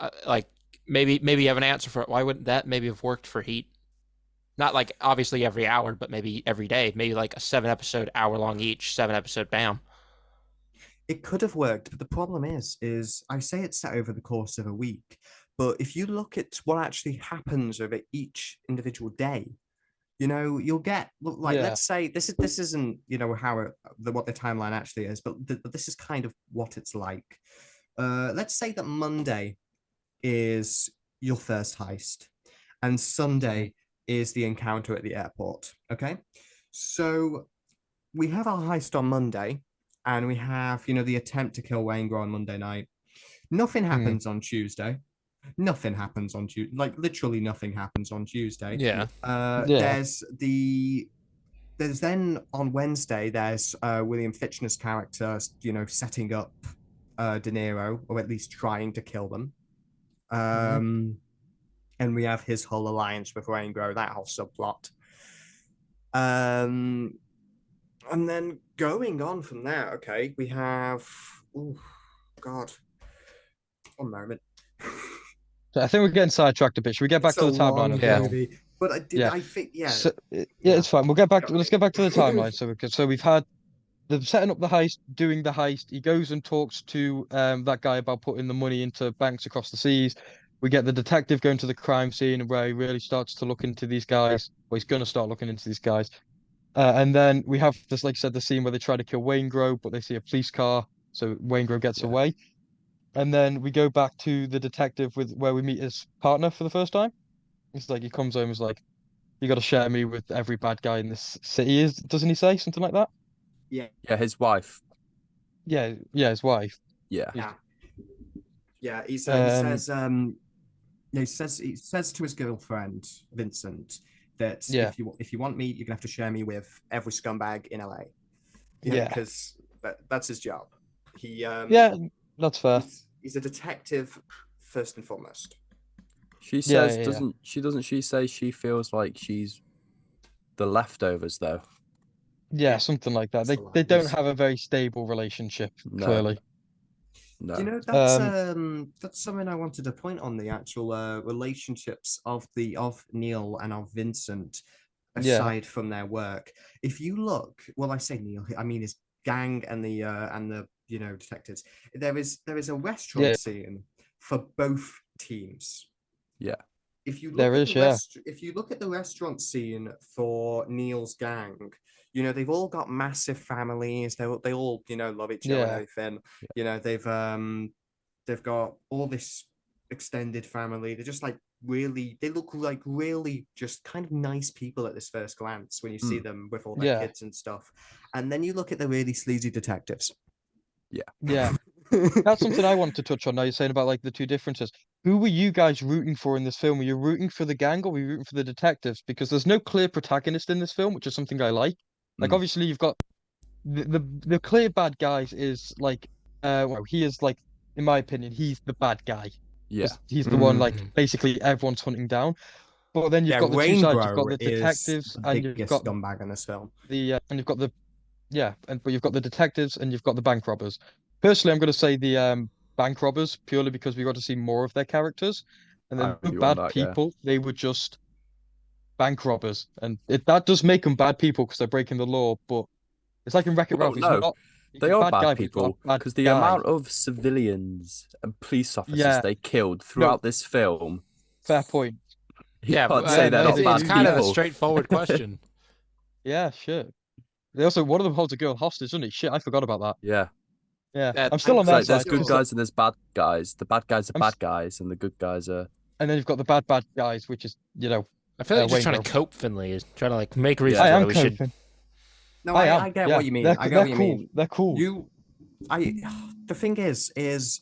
[SPEAKER 5] maybe you have an answer for it. Why wouldn't that maybe have worked for Heat? Not like obviously every hour, but maybe every day. Maybe like a 7-episode, hour long each, 7-episode, bam.
[SPEAKER 4] It could have worked, but the problem is I say it's set over the course of a week, but if you look at what actually happens over each individual day, you'll get like
[SPEAKER 1] Yeah.
[SPEAKER 4] let's say this isn't how what the timeline actually is, but this is kind of what it's like. Let's say that Monday is your first heist, and Sunday is the encounter at the airport. Okay, so we have our heist on Monday. And we have, the attempt to kill Waingro on Monday night. Nothing happens on Tuesday. Nothing happens on Tuesday. Like literally nothing happens on Tuesday.
[SPEAKER 5] Yeah.
[SPEAKER 1] Yeah.
[SPEAKER 4] There's then on Wednesday, there's William Fichtner's character, setting up De Niro, or at least trying to kill them. And we have his whole alliance with Waingro, that whole subplot. And then going on from there, okay, we have, oh God, one moment.
[SPEAKER 1] I think we're getting sidetracked a bit. Should we get back
[SPEAKER 4] It's
[SPEAKER 1] to
[SPEAKER 4] a
[SPEAKER 1] the timeline
[SPEAKER 4] long
[SPEAKER 1] of the
[SPEAKER 5] Yeah.
[SPEAKER 1] film?
[SPEAKER 4] movie, but I think, yeah.
[SPEAKER 1] So, it's fine. We'll get back. Let's get back to the timeline. So we've had the setting up the heist, doing the heist. He goes and talks to that guy about putting the money into banks across the seas. We get the detective going to the crime scene where he really starts to look into these guys. Well, he's going to start looking into these guys. And then we have this, like I said, the scene where they try to kill Waingro, but they see a police car, so Waingro gets
[SPEAKER 2] Yeah.
[SPEAKER 1] away. And then we go back to the detective where we meet his partner for the first time. It's like he comes home and is like, "You got to share me with every bad guy in this city." Doesn't he say something like that?
[SPEAKER 2] Yeah, his wife.
[SPEAKER 1] Yeah, his wife.
[SPEAKER 2] Yeah.
[SPEAKER 4] Yeah, he
[SPEAKER 1] Um,
[SPEAKER 4] says to his girlfriend Vincent that
[SPEAKER 1] Yeah.
[SPEAKER 4] if you want me, you're gonna have to share me with every scumbag in LA.
[SPEAKER 1] Yeah.
[SPEAKER 4] because that's his job. He
[SPEAKER 1] Yeah, that's fair.
[SPEAKER 4] he's a detective first and foremost.
[SPEAKER 2] She says,
[SPEAKER 1] yeah.
[SPEAKER 2] doesn't she say she feels like she's the leftovers though?
[SPEAKER 1] Yeah, something like that.
[SPEAKER 4] That's
[SPEAKER 1] They
[SPEAKER 4] the
[SPEAKER 1] don't
[SPEAKER 4] lines.
[SPEAKER 1] have a very stable relationship,
[SPEAKER 2] No.
[SPEAKER 1] clearly.
[SPEAKER 2] No.
[SPEAKER 4] That's something I wanted to point on, the actual relationships of Neil and of Vincent
[SPEAKER 1] Yeah.
[SPEAKER 4] aside from their work. If you look, well, I say Neil, I mean his gang and the detectives. There is a restaurant scene for both teams.
[SPEAKER 2] Yeah.
[SPEAKER 4] If you look
[SPEAKER 1] There
[SPEAKER 4] at
[SPEAKER 1] is,
[SPEAKER 4] if you look at the restaurant scene for Neil's gang, they've all got massive families. They all love each other and
[SPEAKER 1] Yeah.
[SPEAKER 4] everything. They've got all this extended family. They're just like they look like really just kind of nice people at this first glance when you see them with all their kids and stuff. And then you look at the really sleazy detectives.
[SPEAKER 1] Yeah. That's something I wanted to touch on now. You're saying about like the two differences. Who were you guys rooting for in this film? Were you rooting for the gang or were you rooting for the detectives? Because there's no clear protagonist in this film, which is something I like. Like obviously you've got the clear bad guys is like well, he is like, in my opinion, he's the bad guy.
[SPEAKER 2] Yeah.
[SPEAKER 1] He's the one like basically everyone's hunting down. But then you've got the two sides. You've got the detectives and you've got
[SPEAKER 4] scumbag in this film.
[SPEAKER 1] and you've got the but you've got the detectives and you've got the bank robbers. Personally, I'm going to say the bank robbers purely because we got to see more of their characters, and then the bad people they were just bank robbers, and that does make them bad people because they're breaking the law. But it's like in Wreck-It Ralph.
[SPEAKER 2] They are bad
[SPEAKER 1] guy,
[SPEAKER 2] people because the amount of civilians and police officers they killed throughout this film.
[SPEAKER 1] Fair point.
[SPEAKER 2] You can't say they're not bad
[SPEAKER 5] it's kind
[SPEAKER 2] people.
[SPEAKER 5] of a straightforward question.
[SPEAKER 1] Yeah, sure. They also one of them holds a girl hostage, doesn't he? Shit, I forgot about that.
[SPEAKER 2] Yeah.
[SPEAKER 1] Yeah, I'm still on that side.
[SPEAKER 2] There's good guys and there's bad guys. The bad guys are bad guys, and the good guys are.
[SPEAKER 1] And then you've got the bad guys, which is
[SPEAKER 5] I feel like you're just trying to cope, Finley. Is trying to like make reasons
[SPEAKER 1] why
[SPEAKER 5] we
[SPEAKER 1] coping.
[SPEAKER 5] should.
[SPEAKER 4] No, I get what you mean. I get what you mean.
[SPEAKER 1] They're cool.
[SPEAKER 4] The thing is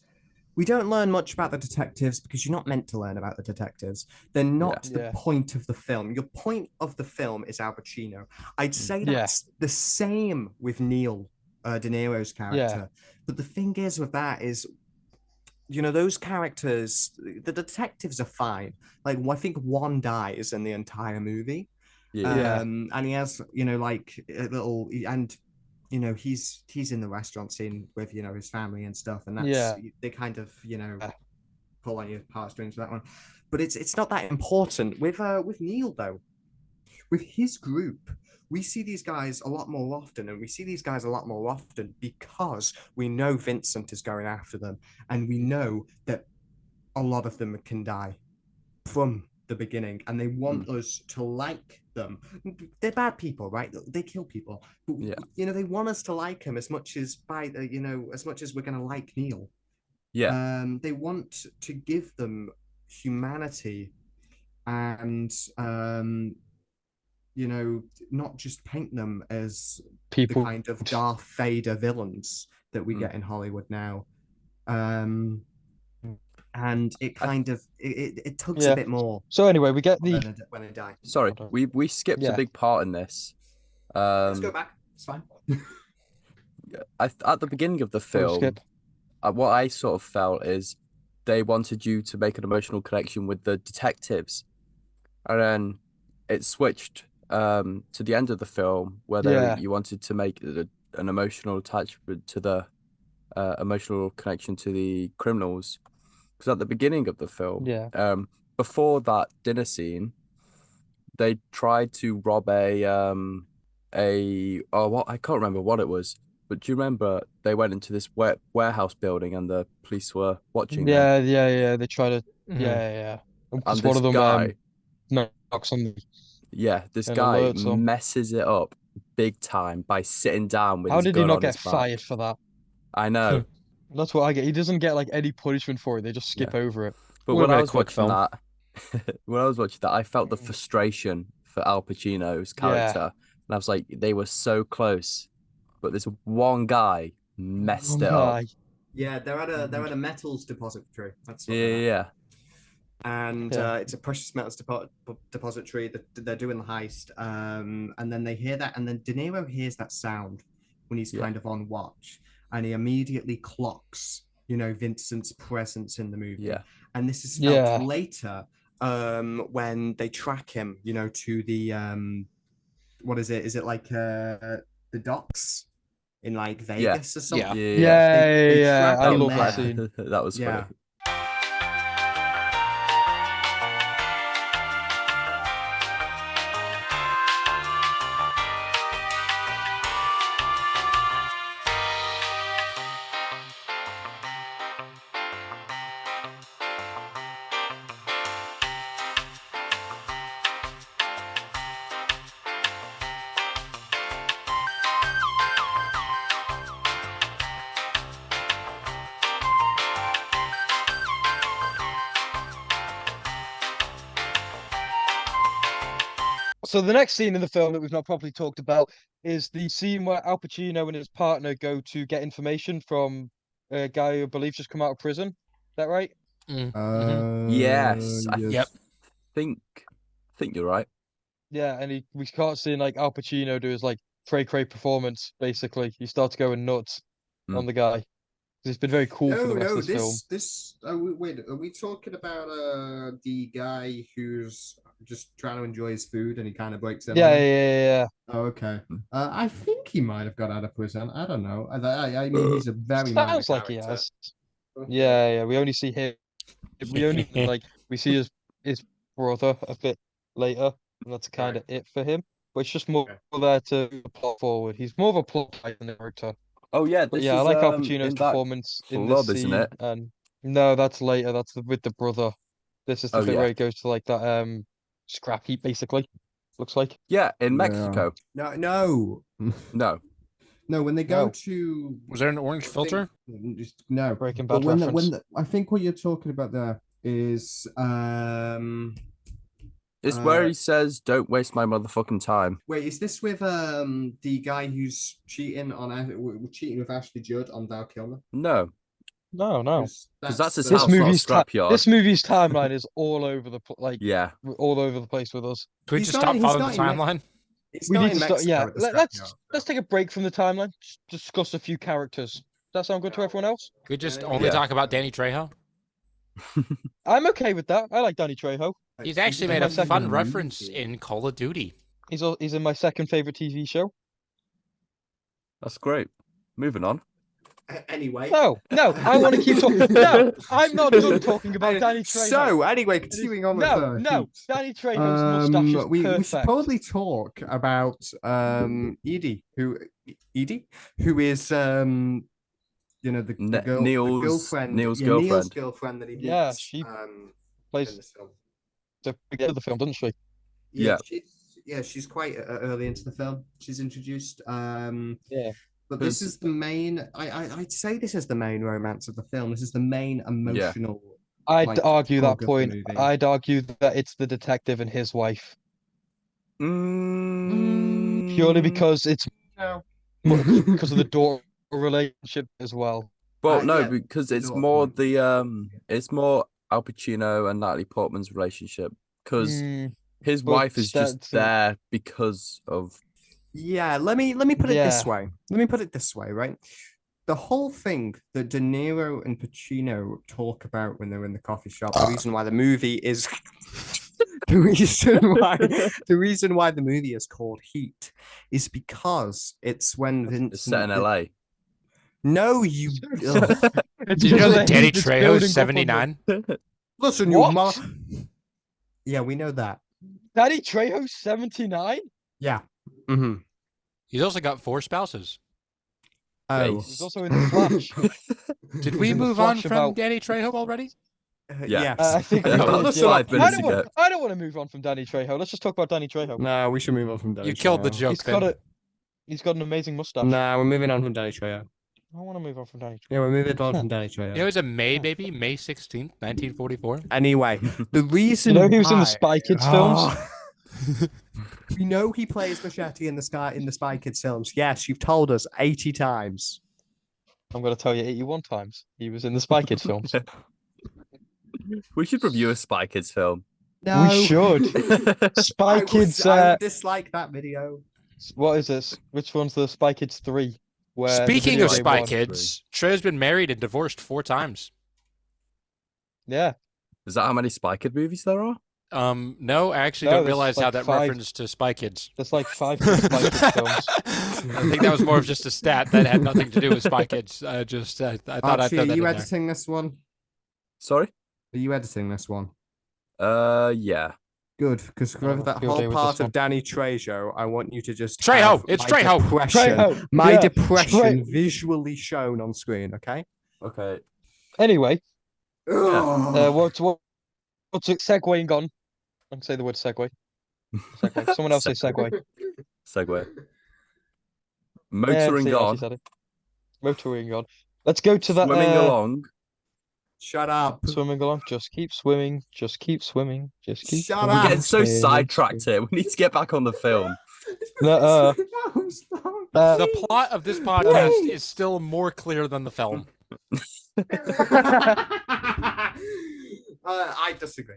[SPEAKER 4] we don't learn much about the detectives because you're not meant to learn about the detectives. They're not the point of the film. Your point of the film is Al Pacino. I'd say that's the same with Neil De Niro's character. But the thing is with that is, those characters, the detectives are fine. Like, I think one dies in the entire movie. And he has, like a little, and he's in the restaurant scene with his family and stuff, and that's they kind of pull on your heartstrings for that one. But it's not that important with Neil though. With his group, we see these guys a lot more often, and we see these guys a lot more often because we know Vincent is going after them, and we know that a lot of them can die from the beginning, and they want us to like them. They're bad people, right? They kill people, but they want us to like them as much as as much as we're gonna like Neil. They want to give them humanity, and not just paint them as
[SPEAKER 1] people,
[SPEAKER 4] the kind of Darth Vader villains that we get in Hollywood now. And it kind of it tugs a bit more.
[SPEAKER 1] So anyway, we get the
[SPEAKER 4] when they die.
[SPEAKER 2] Sorry, we skipped a big part in this.
[SPEAKER 4] Let's go back. It's fine.
[SPEAKER 2] At the beginning of the film, what I sort of felt is they wanted you to make an emotional connection with the detectives, and then it switched to the end of the film where you wanted to make an emotional attachment to the emotional connection to the criminals. Because at the beginning of the film, before that dinner scene, they tried to rob I can't remember what it was, but do you remember they went into this warehouse building and the police were watching them?
[SPEAKER 1] They try to and one of them
[SPEAKER 2] guy,
[SPEAKER 1] knocks on the
[SPEAKER 2] this guy messes it up big time by sitting down with
[SPEAKER 1] How
[SPEAKER 2] his
[SPEAKER 1] did
[SPEAKER 2] gun
[SPEAKER 1] he not
[SPEAKER 2] on
[SPEAKER 1] get
[SPEAKER 2] his back.
[SPEAKER 1] fired for that?
[SPEAKER 2] I know.
[SPEAKER 1] That's what I get. He doesn't get like any punishment for it. They just skip over it.
[SPEAKER 2] But when I was watching that, I felt the frustration for Al Pacino's character, and I was like, they were so close, but this one guy messed it up.
[SPEAKER 4] Yeah, they're at a metals depository. That's what and it's a precious metals depository. They're doing the heist, and then they hear that, and then De Niro hears that sound when he's kind of on watch. And he immediately clocks, Vincent's presence in the movie. And this is felt later when they track him, to the what is it? Is it like the docks in like Vegas or something?
[SPEAKER 1] Yeah. I love that scene.
[SPEAKER 2] That was funny.
[SPEAKER 1] So the next scene in the film that we've not properly talked about is the scene where Al Pacino and his partner go to get information from a guy who I believe just come out of prison. Is that right?
[SPEAKER 2] Yes, I
[SPEAKER 5] Yep.
[SPEAKER 2] think you're right.
[SPEAKER 1] Yeah, and we can't see like Al Pacino do his like cray performance. Basically, he starts going nuts on the guy. He's been very cool for the rest of this film.
[SPEAKER 4] Wait, are we talking about the guy who's just trying to enjoy his food and he kind of breaks down?
[SPEAKER 1] Yeah.
[SPEAKER 4] Oh, okay. I think he might have got out of prison. I don't know. I mean, he's a very minor
[SPEAKER 1] Sounds like he
[SPEAKER 4] character.
[SPEAKER 1] has. Yeah. We only see him. We only we see his brother a bit later, and that's kind of it for him. But it's just more there to plot forward. He's more of a plot character.
[SPEAKER 2] Oh yeah,
[SPEAKER 1] But
[SPEAKER 2] this
[SPEAKER 1] yeah, I
[SPEAKER 2] is,
[SPEAKER 1] like Al Pacino's
[SPEAKER 2] in that
[SPEAKER 1] performance in
[SPEAKER 2] club,
[SPEAKER 1] this
[SPEAKER 2] isn't
[SPEAKER 1] scene.
[SPEAKER 2] it?
[SPEAKER 1] And no, that's later. That's with the brother. This is the
[SPEAKER 2] Oh,
[SPEAKER 1] bit
[SPEAKER 2] yeah.
[SPEAKER 1] where he goes to like that scrap heap, basically. Looks like.
[SPEAKER 2] Yeah, in
[SPEAKER 4] Yeah.
[SPEAKER 2] Mexico.
[SPEAKER 4] No.
[SPEAKER 2] No.
[SPEAKER 4] No, when they go
[SPEAKER 1] No.
[SPEAKER 4] to
[SPEAKER 5] Was there an orange filter?
[SPEAKER 4] no,
[SPEAKER 1] Breaking
[SPEAKER 4] but
[SPEAKER 1] Bad
[SPEAKER 4] when
[SPEAKER 1] reference.
[SPEAKER 4] I think what you're talking about there is
[SPEAKER 2] It's where he says, "Don't waste my motherfucking time."
[SPEAKER 4] wait, is this with the guy who's cheating with Ashley Judd on Val Kilmer?
[SPEAKER 2] No,
[SPEAKER 1] No.
[SPEAKER 2] because that's his
[SPEAKER 1] This
[SPEAKER 2] house, not a
[SPEAKER 1] movie's
[SPEAKER 2] scrapyard.
[SPEAKER 1] this movie's timeline is all over the
[SPEAKER 2] Yeah.
[SPEAKER 1] all over the place with us.
[SPEAKER 5] Can we
[SPEAKER 4] He's
[SPEAKER 5] just
[SPEAKER 4] not-
[SPEAKER 5] stop
[SPEAKER 4] he's
[SPEAKER 5] following
[SPEAKER 4] not
[SPEAKER 5] the
[SPEAKER 4] in
[SPEAKER 5] timeline?
[SPEAKER 4] It's
[SPEAKER 1] We
[SPEAKER 4] not
[SPEAKER 1] need
[SPEAKER 4] in
[SPEAKER 1] to start.
[SPEAKER 4] Mexico
[SPEAKER 1] Yeah,
[SPEAKER 4] at the
[SPEAKER 1] let's
[SPEAKER 4] scrapyard.
[SPEAKER 1] take a break from the timeline. Just discuss a few characters. Does that sound good to everyone else?
[SPEAKER 5] Could we just
[SPEAKER 4] Yeah.
[SPEAKER 5] only
[SPEAKER 2] Yeah.
[SPEAKER 5] talk about Danny Trejo?
[SPEAKER 1] I'm okay with that. I like Danny Trejo.
[SPEAKER 5] He's actually
[SPEAKER 1] in
[SPEAKER 5] made
[SPEAKER 1] my
[SPEAKER 5] a
[SPEAKER 1] second
[SPEAKER 5] fun
[SPEAKER 4] movie.
[SPEAKER 5] reference in Call of Duty.
[SPEAKER 1] He's in my second favorite TV show.
[SPEAKER 2] That's great. Moving on.
[SPEAKER 4] Anyway.
[SPEAKER 1] No, I want to keep talking. No, I'm not done talking about Danny Trejo.
[SPEAKER 4] So anyway, continuing on with
[SPEAKER 1] No, Danny Trejo's mustache is
[SPEAKER 4] we
[SPEAKER 1] perfect.
[SPEAKER 4] should probably talk about Edie, who is the girl,
[SPEAKER 2] Neil's-
[SPEAKER 4] the girlfriend,
[SPEAKER 2] Neil's
[SPEAKER 4] Neil's
[SPEAKER 2] girlfriend.
[SPEAKER 4] girlfriend that he meets.
[SPEAKER 1] Yeah, she
[SPEAKER 4] in
[SPEAKER 1] plays
[SPEAKER 4] this film.
[SPEAKER 1] the beginning of the film, doesn't she?
[SPEAKER 2] Yeah.
[SPEAKER 4] She's quite early into the film. She's introduced.
[SPEAKER 1] Yeah.
[SPEAKER 4] But this is the main. I'd say this is the main romance of the film. This is the main emotional.
[SPEAKER 1] I'd
[SPEAKER 4] like,
[SPEAKER 1] argue that
[SPEAKER 4] plug of the
[SPEAKER 1] point.
[SPEAKER 4] movie.
[SPEAKER 1] I'd argue that it's the detective and his wife, purely because it's because of the daughter relationship as well.
[SPEAKER 2] Well, no,
[SPEAKER 4] yeah,
[SPEAKER 2] because it's
[SPEAKER 4] daughter
[SPEAKER 2] more
[SPEAKER 4] point.
[SPEAKER 2] it's more Al Pacino and Natalie Portman's relationship. Because his
[SPEAKER 1] but
[SPEAKER 2] wife is just
[SPEAKER 1] that's-
[SPEAKER 2] there because of.
[SPEAKER 4] Yeah, let me put it this
[SPEAKER 1] Yeah.
[SPEAKER 4] way. Let me put it this way, right? The whole thing that De Niro and Pacino talk about when they're in the coffee shop, the reason why the movie is the reason why the movie is called Heat is because it's when Vincent
[SPEAKER 2] It's set in LA.
[SPEAKER 4] No, you
[SPEAKER 1] It's
[SPEAKER 5] Did you know
[SPEAKER 1] because
[SPEAKER 5] that
[SPEAKER 1] of
[SPEAKER 5] Danny
[SPEAKER 1] this building up on
[SPEAKER 5] Trejo's 79?
[SPEAKER 4] listen, you
[SPEAKER 1] What?
[SPEAKER 4] Yeah, we know that.
[SPEAKER 1] Danny Trejo's 79?
[SPEAKER 4] Yeah. Mm-hmm.
[SPEAKER 5] He's also got 4 spouses.
[SPEAKER 4] Oh,
[SPEAKER 1] He's also in The Flash.
[SPEAKER 5] Did we
[SPEAKER 1] in The
[SPEAKER 5] move on
[SPEAKER 1] Flash
[SPEAKER 5] from
[SPEAKER 1] about-
[SPEAKER 5] Danny Trejo already?
[SPEAKER 2] Yeah.
[SPEAKER 4] yes.
[SPEAKER 1] I think we
[SPEAKER 2] Yeah,
[SPEAKER 1] did,
[SPEAKER 2] about
[SPEAKER 4] Let's
[SPEAKER 1] yeah.
[SPEAKER 2] 5 minutes
[SPEAKER 1] I don't
[SPEAKER 2] ago.
[SPEAKER 1] want- I don't want to move on from Danny Trejo. Let's just talk about Danny Trejo.
[SPEAKER 4] No, we should move on from Danny.
[SPEAKER 5] You killed the
[SPEAKER 4] Trejo.
[SPEAKER 5] joke, Finn.
[SPEAKER 1] He's got an amazing mustache.
[SPEAKER 4] Nah, we're moving on from Danny Trejo.
[SPEAKER 1] I want to move on from Danny Trejo.
[SPEAKER 4] Yeah, we're moving on from Danny Trejo.
[SPEAKER 5] You know, he's a May baby, May 16th, 1944.
[SPEAKER 4] Anyway, the reason
[SPEAKER 1] You know he was in the
[SPEAKER 4] why-
[SPEAKER 1] Spy Kids films?
[SPEAKER 4] Oh. We know he plays Machete in the Spy Kids films. Yes, you've told us 80 times.
[SPEAKER 1] I'm going to tell you 81 times. He was in the Spy Kids films.
[SPEAKER 2] We should review a Spy Kids film.
[SPEAKER 4] No,
[SPEAKER 1] We should. Spy Kids.
[SPEAKER 4] I would dislike that video.
[SPEAKER 1] What is this? Which one's the Spy Kids 3? Where the
[SPEAKER 5] Speaking
[SPEAKER 1] video
[SPEAKER 5] of
[SPEAKER 1] game
[SPEAKER 5] Spy
[SPEAKER 1] one?
[SPEAKER 5] Kids, Trejo's been married and divorced 4 times.
[SPEAKER 1] Yeah.
[SPEAKER 2] Is that how many Spy Kid movies there are?
[SPEAKER 5] No, I actually
[SPEAKER 1] No,
[SPEAKER 5] don't
[SPEAKER 1] there's
[SPEAKER 5] realize how
[SPEAKER 1] like
[SPEAKER 5] that
[SPEAKER 1] 5.
[SPEAKER 5] reference to Spy Kids.
[SPEAKER 1] There's like 5 Spy Kids films.
[SPEAKER 5] I think that was more of just a stat that had nothing to do with Spy Kids. I thought I'd
[SPEAKER 4] Archie,
[SPEAKER 5] throw
[SPEAKER 4] are
[SPEAKER 5] that
[SPEAKER 4] you
[SPEAKER 5] in there.
[SPEAKER 4] editing this one?
[SPEAKER 2] Sorry?
[SPEAKER 4] Are you editing this one?
[SPEAKER 2] Yeah.
[SPEAKER 4] Good, because whoever that
[SPEAKER 1] Field day
[SPEAKER 4] whole
[SPEAKER 1] with
[SPEAKER 4] part
[SPEAKER 1] this
[SPEAKER 4] of
[SPEAKER 1] one.
[SPEAKER 4] Danny Trejo, I want you to just
[SPEAKER 5] Trejo!
[SPEAKER 4] have
[SPEAKER 5] It's
[SPEAKER 4] my
[SPEAKER 5] Trejo!
[SPEAKER 4] depression-
[SPEAKER 1] Trejo!
[SPEAKER 4] My
[SPEAKER 1] Yeah,
[SPEAKER 4] depression visually shown on screen. Okay.
[SPEAKER 2] Okay.
[SPEAKER 1] Anyway,
[SPEAKER 4] Ugh.
[SPEAKER 1] what's it? Segwaying on. I can say the word segue. Segue. Someone else say segue.
[SPEAKER 2] Segue.
[SPEAKER 1] Yeah,
[SPEAKER 2] Motoring
[SPEAKER 1] see,
[SPEAKER 2] on.
[SPEAKER 1] Archie said it. Motoring on. Let's go to that.
[SPEAKER 2] Swimming along.
[SPEAKER 4] Shut up.
[SPEAKER 1] Swimming along. Just keep swimming. Just keep swimming. Just keep
[SPEAKER 4] Shut
[SPEAKER 1] swimming.
[SPEAKER 2] We're
[SPEAKER 4] up.
[SPEAKER 2] getting so sidetracked here. We need to get back on the film.
[SPEAKER 1] No,
[SPEAKER 4] No, stop.
[SPEAKER 5] The plot of this podcast is still more clear than the film.
[SPEAKER 4] I disagree.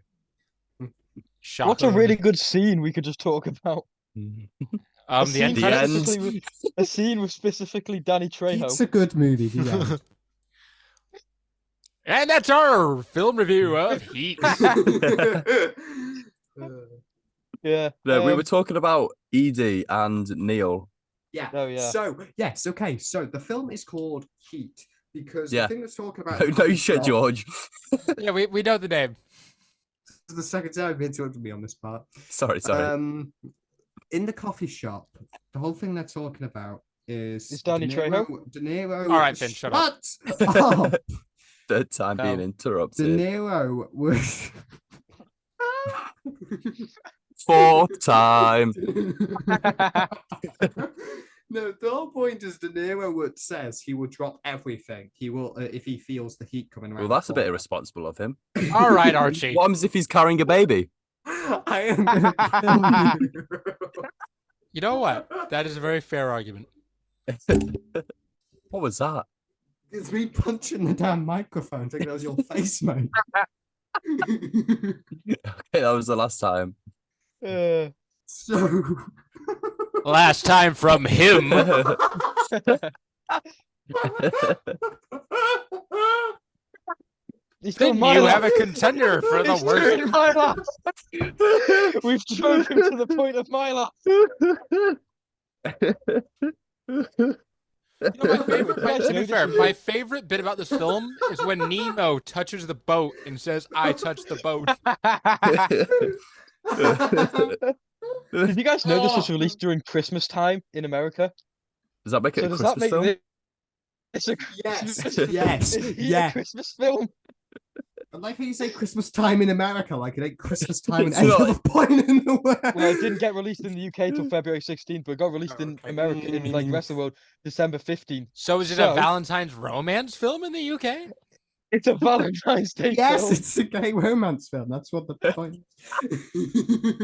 [SPEAKER 5] Shocking.
[SPEAKER 1] What's a really good scene we could just talk about?
[SPEAKER 5] the
[SPEAKER 1] scene
[SPEAKER 5] end
[SPEAKER 2] The
[SPEAKER 5] credits?
[SPEAKER 2] end.
[SPEAKER 1] specifically a scene with specifically Danny Trejo.
[SPEAKER 4] It's a good movie. The
[SPEAKER 5] And that's our film review of Heat.
[SPEAKER 1] Yeah.
[SPEAKER 2] No, we were talking about Edie and Neil.
[SPEAKER 4] Yeah.
[SPEAKER 1] Oh, yeah.
[SPEAKER 4] So yes, okay. So the film is called Heat because
[SPEAKER 2] Yeah.
[SPEAKER 4] the thing that's talking about.
[SPEAKER 2] No, no shit, George.
[SPEAKER 5] Yeah, we know the name.
[SPEAKER 4] This is the second time you've interrupted me on this part.
[SPEAKER 2] Sorry.
[SPEAKER 4] In the coffee shop, the whole thing they're talking about is
[SPEAKER 1] Danny Trejo?
[SPEAKER 4] De Niro.
[SPEAKER 5] All right, Finn, shut up.
[SPEAKER 4] up.
[SPEAKER 2] Third time being
[SPEAKER 1] No.
[SPEAKER 2] interrupted.
[SPEAKER 4] De Niro was.
[SPEAKER 2] 4th time.
[SPEAKER 4] No, the whole point is De Niro says he will drop everything. He will if he feels the heat coming around.
[SPEAKER 2] Well, that's
[SPEAKER 4] the
[SPEAKER 2] a bit
[SPEAKER 4] corner.
[SPEAKER 2] irresponsible of him.
[SPEAKER 5] All right, Archie.
[SPEAKER 2] What happens if he's carrying a baby?
[SPEAKER 4] I am gonna kill you.
[SPEAKER 5] You know what? That is a very fair argument.
[SPEAKER 2] What was that?
[SPEAKER 4] It's me punching the damn microphone, thinking that was your face, mate.
[SPEAKER 2] Okay, that was the last time.
[SPEAKER 4] So,
[SPEAKER 5] Last time from him.
[SPEAKER 1] He's
[SPEAKER 5] Then
[SPEAKER 1] doing my
[SPEAKER 5] you
[SPEAKER 1] laugh.
[SPEAKER 5] have a contender for the
[SPEAKER 1] He's
[SPEAKER 5] worst.
[SPEAKER 1] doing my laugh. We've drove him to the point of my laugh.
[SPEAKER 5] You know, to be fair,
[SPEAKER 1] This-
[SPEAKER 5] my favorite bit about this film is when Nemo touches the boat and says, "I touched the boat."
[SPEAKER 1] Did you guys know this was released during Christmas time in America?
[SPEAKER 2] Does that make it
[SPEAKER 1] So
[SPEAKER 2] a
[SPEAKER 1] does
[SPEAKER 2] Christmas
[SPEAKER 1] that make
[SPEAKER 2] film?
[SPEAKER 4] yes,
[SPEAKER 1] this a Christmas?
[SPEAKER 4] yes,
[SPEAKER 1] Is it a
[SPEAKER 4] yeah.
[SPEAKER 1] Christmas film?
[SPEAKER 4] I like how you say Christmas time in America, like it ain't Christmas time in
[SPEAKER 2] It's
[SPEAKER 4] any
[SPEAKER 2] not.
[SPEAKER 4] other point in the world.
[SPEAKER 1] Well, it didn't get released in the UK till February 16th, but it got released in
[SPEAKER 4] Okay.
[SPEAKER 1] America, in like the rest of the world, December 15th.
[SPEAKER 5] So is it
[SPEAKER 1] So-
[SPEAKER 5] a Valentine's romance film in the UK?
[SPEAKER 1] It's a Valentine's Day
[SPEAKER 4] Yes,
[SPEAKER 1] film.
[SPEAKER 4] it's a gay romance film. That's what the point is.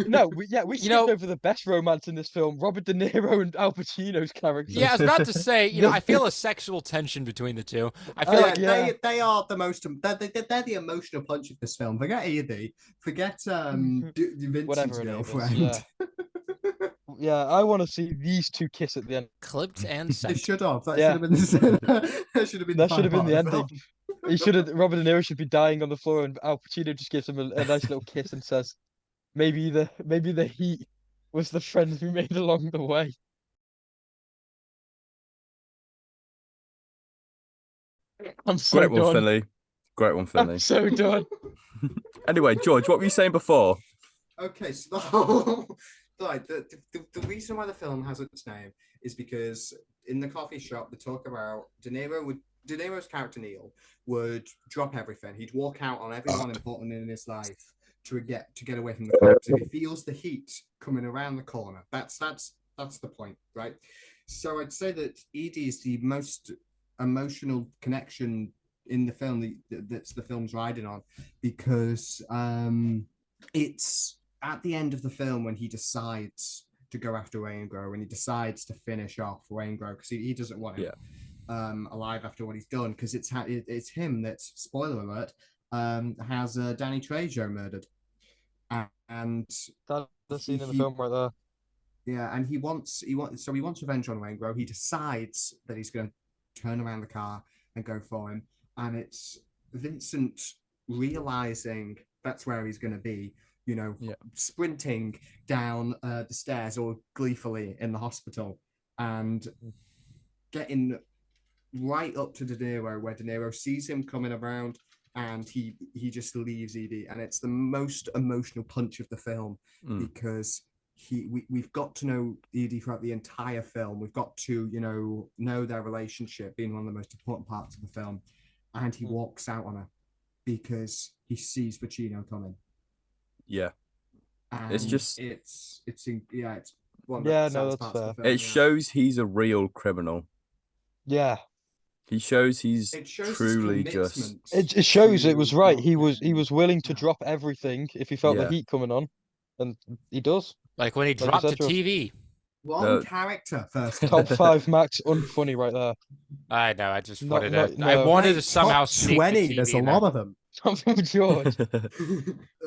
[SPEAKER 1] No, we skipped
[SPEAKER 5] know-
[SPEAKER 1] over the best romance in this film, Robert De Niro and Al Pacino's characters.
[SPEAKER 5] Yeah, I was about to say, I feel a sexual tension between the two. I feel
[SPEAKER 1] Oh,
[SPEAKER 5] like
[SPEAKER 1] yeah.
[SPEAKER 4] they are the most they're the emotional punch of this film. Forget Edie, forget Vincent's
[SPEAKER 1] Whatever her name is,
[SPEAKER 4] girlfriend.
[SPEAKER 1] yeah. Yeah, I want to see these two kiss at the end.
[SPEAKER 5] clipped and
[SPEAKER 4] They
[SPEAKER 5] sent.
[SPEAKER 4] should have. That
[SPEAKER 1] Yeah.
[SPEAKER 4] should have been the that should have been
[SPEAKER 1] That
[SPEAKER 4] the
[SPEAKER 1] should have
[SPEAKER 4] fun
[SPEAKER 1] been the
[SPEAKER 4] part of
[SPEAKER 1] ending. Robert De Niro should be dying on the floor, and Al Pacino just gives him a nice little kiss and says, maybe the heat was the friends we made along the way." I'm so
[SPEAKER 2] Great one,
[SPEAKER 1] done.
[SPEAKER 2] Finley. Great one, Finley.
[SPEAKER 1] I'm so done.
[SPEAKER 2] Anyway, George, what were you saying before?
[SPEAKER 4] Okay, so the whole like the reason why the film has its name is because in the coffee shop they talk about De Niro's character Neil would drop everything. He'd walk out on everyone important in his life to get away from the cops. If he feels the heat coming around the corner, that's the point, right? So I'd say that Edie is the most emotional connection in the film that's the film's riding on, because it's at the end of the film when he decides to go after Waingro, when he decides to finish off Waingro, because he doesn't want him alive after what he's done, because it's him that's, spoiler alert, has Danny Trejo murdered, and
[SPEAKER 1] That's the scene in the
[SPEAKER 4] He-
[SPEAKER 1] film right there.
[SPEAKER 4] yeah, and he wants revenge on Waingro. He decides that he's going to turn around the car and go for him, and it's Vincent realizing that's where he's going to be, sprinting down the stairs or gleefully in the hospital and getting right up to De Niro, where De Niro sees him coming around, and he just leaves Edie, and it's the most emotional punch of the film because we've got to know Edie throughout the entire film. We've got to know their relationship being one of the most important parts of the film, and he walks out on her because he sees Pacino coming.
[SPEAKER 2] Yeah.
[SPEAKER 4] And
[SPEAKER 2] It's just-
[SPEAKER 4] it's one of
[SPEAKER 1] Yeah,
[SPEAKER 4] the
[SPEAKER 1] no,
[SPEAKER 4] saddest
[SPEAKER 1] that's
[SPEAKER 4] parts of the
[SPEAKER 1] fair.
[SPEAKER 4] film,
[SPEAKER 2] It shows he's a real criminal.
[SPEAKER 1] Yeah.
[SPEAKER 2] He shows he's
[SPEAKER 4] It shows his
[SPEAKER 2] truly just.
[SPEAKER 4] commitment
[SPEAKER 1] It shows it
[SPEAKER 4] to
[SPEAKER 1] was right.
[SPEAKER 4] not
[SPEAKER 1] He was
[SPEAKER 4] getting-
[SPEAKER 1] willing to
[SPEAKER 4] yeah.
[SPEAKER 1] drop everything if he felt the
[SPEAKER 2] Yeah.
[SPEAKER 1] heat coming on, and he does.
[SPEAKER 5] Like when he
[SPEAKER 1] you
[SPEAKER 5] dropped
[SPEAKER 1] said,
[SPEAKER 5] the
[SPEAKER 1] George.
[SPEAKER 5] TV.
[SPEAKER 4] One character first.
[SPEAKER 1] Top 5 max unfunny right there.
[SPEAKER 5] I know. I just
[SPEAKER 1] No,
[SPEAKER 5] wanted
[SPEAKER 1] no,
[SPEAKER 5] to. I
[SPEAKER 1] no.
[SPEAKER 5] wanted
[SPEAKER 4] Hey,
[SPEAKER 5] to somehow
[SPEAKER 4] top
[SPEAKER 5] sneak
[SPEAKER 4] 20.
[SPEAKER 5] the TV
[SPEAKER 4] There's a
[SPEAKER 5] in
[SPEAKER 4] lot
[SPEAKER 5] there.
[SPEAKER 4] of them.
[SPEAKER 1] Something with George.
[SPEAKER 5] All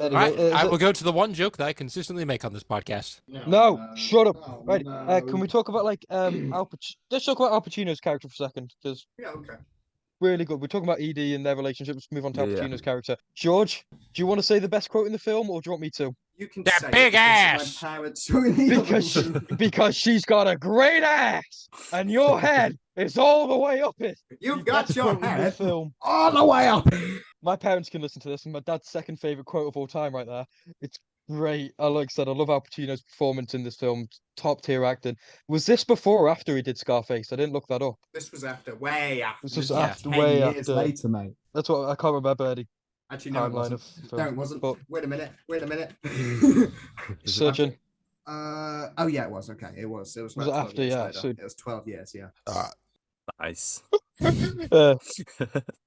[SPEAKER 1] Anyway,
[SPEAKER 5] right, I
[SPEAKER 1] is
[SPEAKER 5] will
[SPEAKER 1] it-
[SPEAKER 5] go to the one joke that I consistently make on this podcast.
[SPEAKER 1] No, shut up.
[SPEAKER 4] Oh,
[SPEAKER 1] Right,
[SPEAKER 4] no.
[SPEAKER 1] can we talk about like let's talk about Al Pacino's character for a second, because
[SPEAKER 4] Yeah, okay.
[SPEAKER 1] really good. We're talking about ED and their relationship. Let's move on to Al
[SPEAKER 2] Yeah, yeah.
[SPEAKER 1] Pacino's character. George, do you want to say the best quote in the film, or do you want me to?
[SPEAKER 4] You can
[SPEAKER 5] That
[SPEAKER 4] say
[SPEAKER 5] big
[SPEAKER 4] it because
[SPEAKER 5] ass!
[SPEAKER 4] My parents were in the
[SPEAKER 1] Because
[SPEAKER 4] other room.
[SPEAKER 1] because she's got a great ass, and your head is all the way up it.
[SPEAKER 4] You've
[SPEAKER 1] The
[SPEAKER 4] got
[SPEAKER 1] best
[SPEAKER 4] your
[SPEAKER 1] quote in the
[SPEAKER 4] head
[SPEAKER 1] film.
[SPEAKER 4] all the way up.
[SPEAKER 1] My parents can listen to this, and my dad's second favorite quote of all time, right there. It's great. Like I said, I love Al Pacino's performance in this film. Top tier acting. Was this before or after he did Scarface? I didn't look that up.
[SPEAKER 4] This was after, way after.
[SPEAKER 1] This was
[SPEAKER 4] is
[SPEAKER 1] after-
[SPEAKER 4] 10
[SPEAKER 1] way
[SPEAKER 4] years
[SPEAKER 1] after.
[SPEAKER 4] later, mate.
[SPEAKER 1] That's what I can't remember any
[SPEAKER 4] Actually, no, it
[SPEAKER 1] timeline
[SPEAKER 4] wasn't.
[SPEAKER 1] of
[SPEAKER 4] No,
[SPEAKER 1] film.
[SPEAKER 4] it wasn't.
[SPEAKER 1] But
[SPEAKER 4] Wait a minute. Wait a minute.
[SPEAKER 1] searching.
[SPEAKER 4] Oh yeah, it was. Okay, it was. It was.
[SPEAKER 1] Was
[SPEAKER 4] about
[SPEAKER 1] it
[SPEAKER 4] 12
[SPEAKER 1] after?
[SPEAKER 4] years
[SPEAKER 1] Yeah,
[SPEAKER 4] later.
[SPEAKER 1] so-
[SPEAKER 4] It was 12 years. Yeah.
[SPEAKER 2] Nice.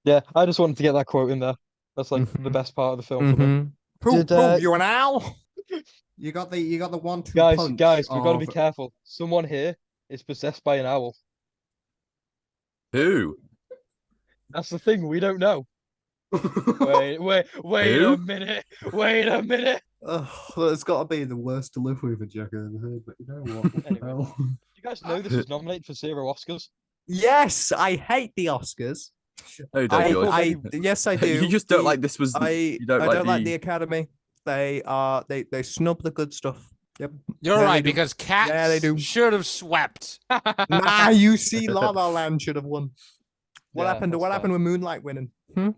[SPEAKER 1] Yeah, I just wanted to get that quote in there. That's like the best part of the film for me. Did,
[SPEAKER 4] you an owl? You got the 1-2
[SPEAKER 1] Guys,
[SPEAKER 4] punch
[SPEAKER 1] we've got to be
[SPEAKER 4] of-
[SPEAKER 1] careful. Someone here is possessed by an owl.
[SPEAKER 2] Who?
[SPEAKER 1] That's the thing, we don't know. Wait
[SPEAKER 2] Who?
[SPEAKER 1] a minute. Wait a minute.
[SPEAKER 4] Oh, well, it's got to be the worst delivery of a joke I've ever heard. But you know what? What the
[SPEAKER 1] Anyway.
[SPEAKER 4] hell?
[SPEAKER 1] Do you guys know this was nominated for 0 Oscars?
[SPEAKER 6] Yes, I hate the Oscars.
[SPEAKER 2] Oh, don't George.
[SPEAKER 6] Yes, I do.
[SPEAKER 2] You just don't
[SPEAKER 6] The-
[SPEAKER 2] like this was.
[SPEAKER 6] I
[SPEAKER 2] you don't
[SPEAKER 6] I
[SPEAKER 2] like
[SPEAKER 6] don't
[SPEAKER 2] the.
[SPEAKER 6] like the Academy. They snub the good stuff. Yep.
[SPEAKER 5] You're
[SPEAKER 6] Yeah, they
[SPEAKER 5] right
[SPEAKER 6] do.
[SPEAKER 5] because Cats
[SPEAKER 6] Yeah, they do.
[SPEAKER 5] should have swept.
[SPEAKER 6] Nah, you see, La La Land should have won. What
[SPEAKER 1] Yeah,
[SPEAKER 6] happened?
[SPEAKER 1] that's
[SPEAKER 6] What
[SPEAKER 1] fair.
[SPEAKER 6] happened with Moonlight winning?
[SPEAKER 2] I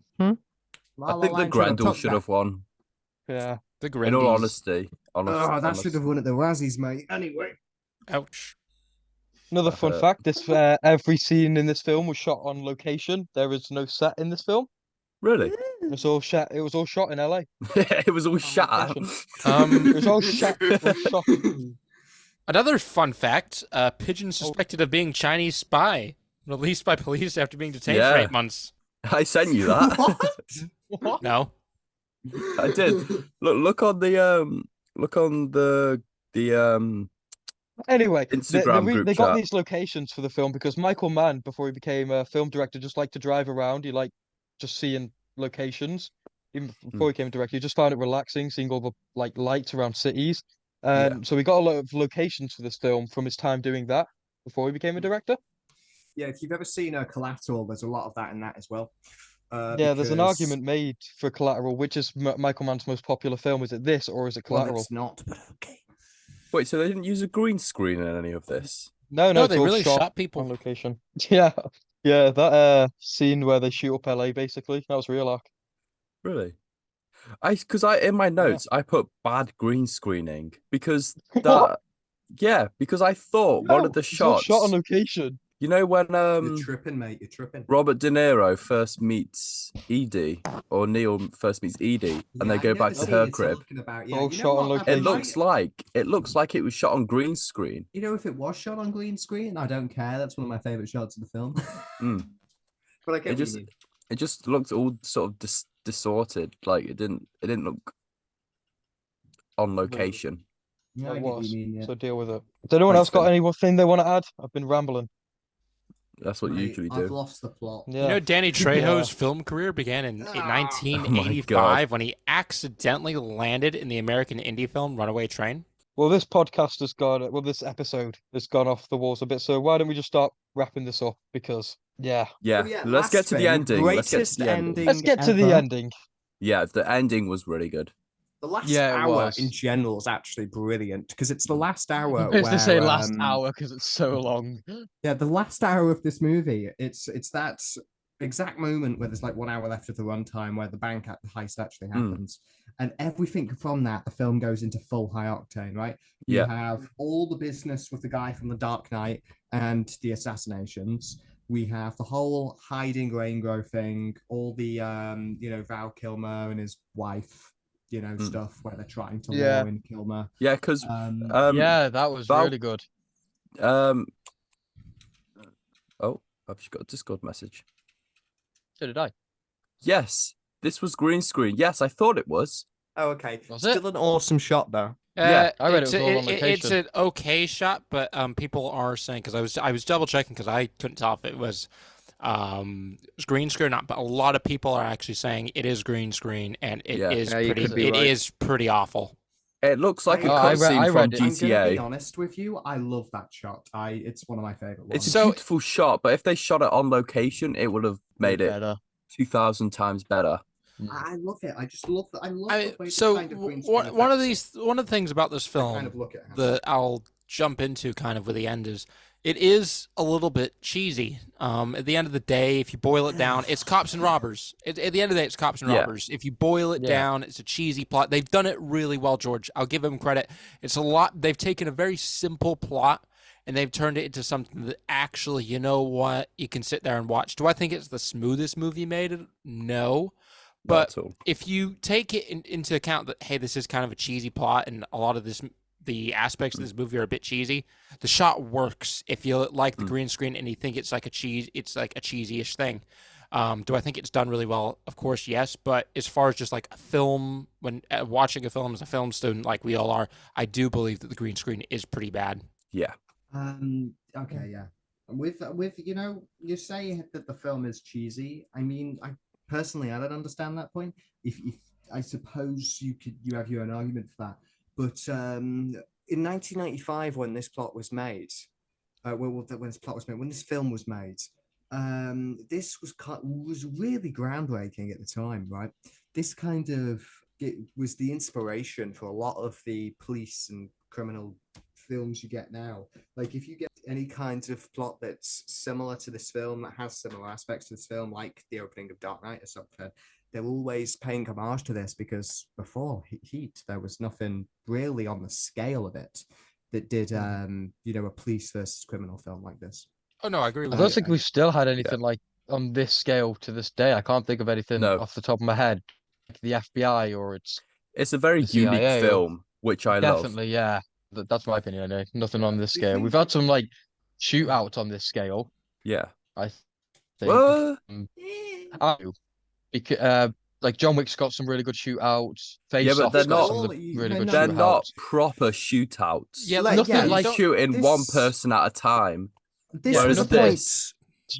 [SPEAKER 2] think the Grendel should have won.
[SPEAKER 1] Yeah.
[SPEAKER 5] The
[SPEAKER 2] In all
[SPEAKER 5] Grindies.
[SPEAKER 2] honesty,
[SPEAKER 4] Oh, that
[SPEAKER 2] honest.
[SPEAKER 4] should have won at the Razzies, mate. Anyway.
[SPEAKER 5] Ouch.
[SPEAKER 1] Another fun
[SPEAKER 2] Uh,
[SPEAKER 1] fact, this every scene in this film was shot on location. There is no set in this film.
[SPEAKER 2] Really?
[SPEAKER 1] It was all shot in LA.
[SPEAKER 2] It was all shut up.
[SPEAKER 1] It was all shot. It was shot.
[SPEAKER 5] Another fun fact: Pigeon suspected of being Chinese spy, released by police after being detained for
[SPEAKER 2] Yeah.
[SPEAKER 5] 8 months.
[SPEAKER 2] I sent you that.
[SPEAKER 1] What?
[SPEAKER 5] No,
[SPEAKER 2] I did. Look on the
[SPEAKER 1] Anyway,
[SPEAKER 2] Instagram group
[SPEAKER 1] they got
[SPEAKER 2] chat.
[SPEAKER 1] these locations for the film because Michael Mann, before he became a film director, just liked to drive around. He liked just seeing locations. Even before he became a director, he just found it relaxing, seeing all the like lights around cities. So we got a lot of locations for this film from his time doing that before he became a director.
[SPEAKER 4] Yeah, if you've ever seen Collateral, there's a lot of that in that as well.
[SPEAKER 1] Yeah, there's an
[SPEAKER 4] because-
[SPEAKER 1] argument made for Collateral, which is Michael Mann's most popular film. Is it this or is it
[SPEAKER 4] Well,
[SPEAKER 1] Collateral?
[SPEAKER 4] it's not, but okay.
[SPEAKER 2] Wait, so they didn't use a green screen in any of this?
[SPEAKER 1] No,
[SPEAKER 5] no,
[SPEAKER 1] it's
[SPEAKER 5] they
[SPEAKER 1] all
[SPEAKER 5] really shot
[SPEAKER 1] on
[SPEAKER 5] people.
[SPEAKER 1] location. Yeah, yeah, that scene where they shoot up LA, basically, that was real arc.
[SPEAKER 2] Really? Because in my notes I put bad green screening because
[SPEAKER 1] What?
[SPEAKER 2] that because I thought one
[SPEAKER 1] No,
[SPEAKER 2] of the
[SPEAKER 1] it's all
[SPEAKER 2] shots,
[SPEAKER 1] shot on location.
[SPEAKER 2] you know when
[SPEAKER 4] You're tripping, mate. You're tripping.
[SPEAKER 2] Robert De Niro first meets Edie or Neil first meets Edie and they go back to her crib.
[SPEAKER 1] All shot on
[SPEAKER 2] It looks like it was shot on green screen.
[SPEAKER 4] You know, if it was shot on green screen, I don't care. That's one of my favorite shots of the film.
[SPEAKER 2] Mm.
[SPEAKER 4] But I get
[SPEAKER 2] It
[SPEAKER 4] what
[SPEAKER 2] just
[SPEAKER 4] you mean.
[SPEAKER 2] it just looked all sort of distorted. Like it didn't look on location.
[SPEAKER 4] Yeah, I
[SPEAKER 1] It
[SPEAKER 4] get what
[SPEAKER 1] was.
[SPEAKER 4] you mean, yeah.
[SPEAKER 1] So deal with it. Does anyone
[SPEAKER 2] Thanks,
[SPEAKER 1] else got
[SPEAKER 2] Ben.
[SPEAKER 1] anything they want to add? I've been rambling.
[SPEAKER 2] That's what you
[SPEAKER 4] Mate,
[SPEAKER 2] usually
[SPEAKER 4] I've
[SPEAKER 2] do.
[SPEAKER 4] lost the plot.
[SPEAKER 1] Yeah.
[SPEAKER 5] You know, Danny
[SPEAKER 1] Yeah.
[SPEAKER 5] Trejo's film career began in
[SPEAKER 4] Ah.
[SPEAKER 5] 1985 when he accidentally landed in the American indie film Runaway Train.
[SPEAKER 1] Well, this podcast has gone. Well, this episode has gone off the walls a bit. So why don't we just start wrapping this up? Because
[SPEAKER 2] Yeah,
[SPEAKER 4] Oh, yeah,
[SPEAKER 2] let's get
[SPEAKER 4] last
[SPEAKER 2] to the
[SPEAKER 4] thing,
[SPEAKER 2] ending. Let's get
[SPEAKER 4] greatest
[SPEAKER 2] to the ending.
[SPEAKER 4] ending.
[SPEAKER 1] let's get to the
[SPEAKER 4] ever.
[SPEAKER 1] ending.
[SPEAKER 2] Yeah, the ending was really good.
[SPEAKER 4] The last
[SPEAKER 1] Yeah, it
[SPEAKER 4] hour
[SPEAKER 1] was.
[SPEAKER 4] in general is actually brilliant because it's the last hour.
[SPEAKER 1] As they say,
[SPEAKER 4] where,
[SPEAKER 1] last hour because it's so long.
[SPEAKER 4] Yeah, the last hour of this movie. It's that exact moment where there's like 1 hour left of the runtime where the bank heist actually happens, and everything from that, the film goes into full high octane. Right? You
[SPEAKER 2] Yeah.
[SPEAKER 4] have all the business with the guy from The Dark Knight and the assassinations. We have the whole hiding Rainbow thing, all the Val Kilmer and his wife, stuff where they're trying to
[SPEAKER 1] Yeah.
[SPEAKER 4] lure in Kilmer.
[SPEAKER 2] Yeah, because
[SPEAKER 1] Yeah, that was
[SPEAKER 2] Val-
[SPEAKER 1] really good.
[SPEAKER 2] oh, I've just got a Discord message.
[SPEAKER 1] So did I.
[SPEAKER 2] Yes, this was green screen. Yes, I thought it was.
[SPEAKER 6] Oh, okay.
[SPEAKER 1] Was it?
[SPEAKER 6] Still an awesome shot though.
[SPEAKER 2] Yeah,
[SPEAKER 1] I read it
[SPEAKER 5] it's
[SPEAKER 1] was all on
[SPEAKER 5] it's
[SPEAKER 1] location.
[SPEAKER 5] an okay shot, but people are saying, because I was double checking because I couldn't tell if it was green screen or not, but a lot of people are actually saying it is green screen, and it
[SPEAKER 2] Yeah.
[SPEAKER 5] is
[SPEAKER 7] Yeah, you
[SPEAKER 5] pretty
[SPEAKER 7] could be right.
[SPEAKER 5] pretty awful.
[SPEAKER 2] It looks like a
[SPEAKER 4] I
[SPEAKER 2] cutscene from
[SPEAKER 1] read it.
[SPEAKER 4] I'm gonna be
[SPEAKER 2] GTA.
[SPEAKER 4] honest with you. I love that shot. It's one of my favorite ones.
[SPEAKER 2] It's a
[SPEAKER 5] So-
[SPEAKER 2] beautiful shot, but if they shot it on location, it would have made it
[SPEAKER 1] better.
[SPEAKER 2] 2,000 times better.
[SPEAKER 4] I love it. I just love that. I love the way the
[SPEAKER 5] So
[SPEAKER 4] kind of green screen
[SPEAKER 5] one of
[SPEAKER 4] effects
[SPEAKER 5] one of the things about this
[SPEAKER 4] I
[SPEAKER 5] film
[SPEAKER 4] kind of look at.
[SPEAKER 5] that I'll jump into kind of with the end is it is a little bit cheesy. At the end of the day, if you boil it down, it's cops and robbers. At the end of the day, it's cops and
[SPEAKER 2] Yeah.
[SPEAKER 5] robbers. If you boil it
[SPEAKER 1] Yeah.
[SPEAKER 5] down, it's a cheesy plot. They've done it really well, George. I'll give them credit. It's a lot. They've taken a very simple plot and they've turned it into something that actually, you know what, you can sit there and watch. Do I think it's the smoothest movie made? No. But
[SPEAKER 2] Not at all.
[SPEAKER 5] if you take it into account that, hey, this is kind of a cheesy plot and a lot of the aspects of this movie are a bit cheesy, the shot works if you like the green screen and you think it's like a cheesy-ish thing. Do I think it's done really well? Of course, yes. But as far as just like a film, when watching a film as a film student like we all are, I do believe that the green screen is pretty bad.
[SPEAKER 2] Yeah.
[SPEAKER 4] Okay, yeah. With you say that the film is cheesy. I mean, I personally don't understand that point. If I suppose you have your own argument for that. But in 1995, when this plot was made, when this film was made, this was really groundbreaking at the time, right? This kind of it was the inspiration for a lot of the police and criminal films you get now. Like if you get any kind of plot that's similar to this film, that has similar aspects to this film, like the opening of Dark Knight or something, they're always paying homage to this, because before Heat, there was nothing really on the scale of it that did, a police versus criminal film like this.
[SPEAKER 5] Oh no, I agree
[SPEAKER 1] I
[SPEAKER 5] with
[SPEAKER 1] don't
[SPEAKER 5] you.
[SPEAKER 1] think we've still had anything like on this scale to this day. I can't think of anything
[SPEAKER 2] No.
[SPEAKER 1] off the top of my head. Like the FBI or
[SPEAKER 2] It's a very
[SPEAKER 1] The
[SPEAKER 2] unique
[SPEAKER 1] CIA or-
[SPEAKER 2] film, which I love.
[SPEAKER 1] definitely, yeah. That's my opinion. Anyway. Nothing on this scale. We've had some like shootouts on this scale.
[SPEAKER 2] Yeah.
[SPEAKER 1] I think. I do. Because like John Wick's got some really good shootouts. Face
[SPEAKER 2] Yeah, but
[SPEAKER 1] Off's
[SPEAKER 2] they're
[SPEAKER 1] got
[SPEAKER 2] not-
[SPEAKER 1] some of the really good
[SPEAKER 2] They're
[SPEAKER 1] shootouts.
[SPEAKER 2] not proper shootouts.
[SPEAKER 5] Yeah,
[SPEAKER 4] Like,
[SPEAKER 1] nothing
[SPEAKER 4] yeah,
[SPEAKER 1] like
[SPEAKER 2] You're shooting one
[SPEAKER 4] this-
[SPEAKER 2] person at a time.
[SPEAKER 4] This
[SPEAKER 2] Whereas
[SPEAKER 4] was a point.
[SPEAKER 2] this,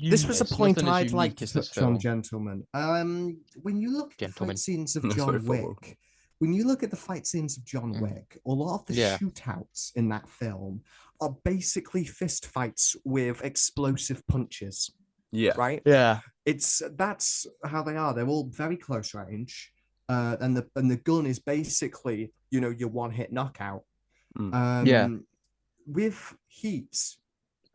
[SPEAKER 4] This was a
[SPEAKER 1] Nothing
[SPEAKER 4] point
[SPEAKER 1] as
[SPEAKER 4] I'd like
[SPEAKER 1] unique
[SPEAKER 4] to
[SPEAKER 1] as this
[SPEAKER 4] touch on,
[SPEAKER 1] film.
[SPEAKER 4] gentlemen. When you look at the
[SPEAKER 1] Gentlemen.
[SPEAKER 4] fight scenes of
[SPEAKER 2] That's
[SPEAKER 4] John
[SPEAKER 2] very formal.
[SPEAKER 4] Wick, when you look at the fight scenes of John
[SPEAKER 1] Mm.
[SPEAKER 4] Wick, a lot of the
[SPEAKER 1] Yeah.
[SPEAKER 4] shootouts in that film are basically fist fights with explosive punches,
[SPEAKER 2] yeah.
[SPEAKER 4] right?
[SPEAKER 1] Yeah.
[SPEAKER 4] That's how they are. They're all very close range, and the gun is basically your one hit knockout.
[SPEAKER 1] Yeah.
[SPEAKER 4] With Heat,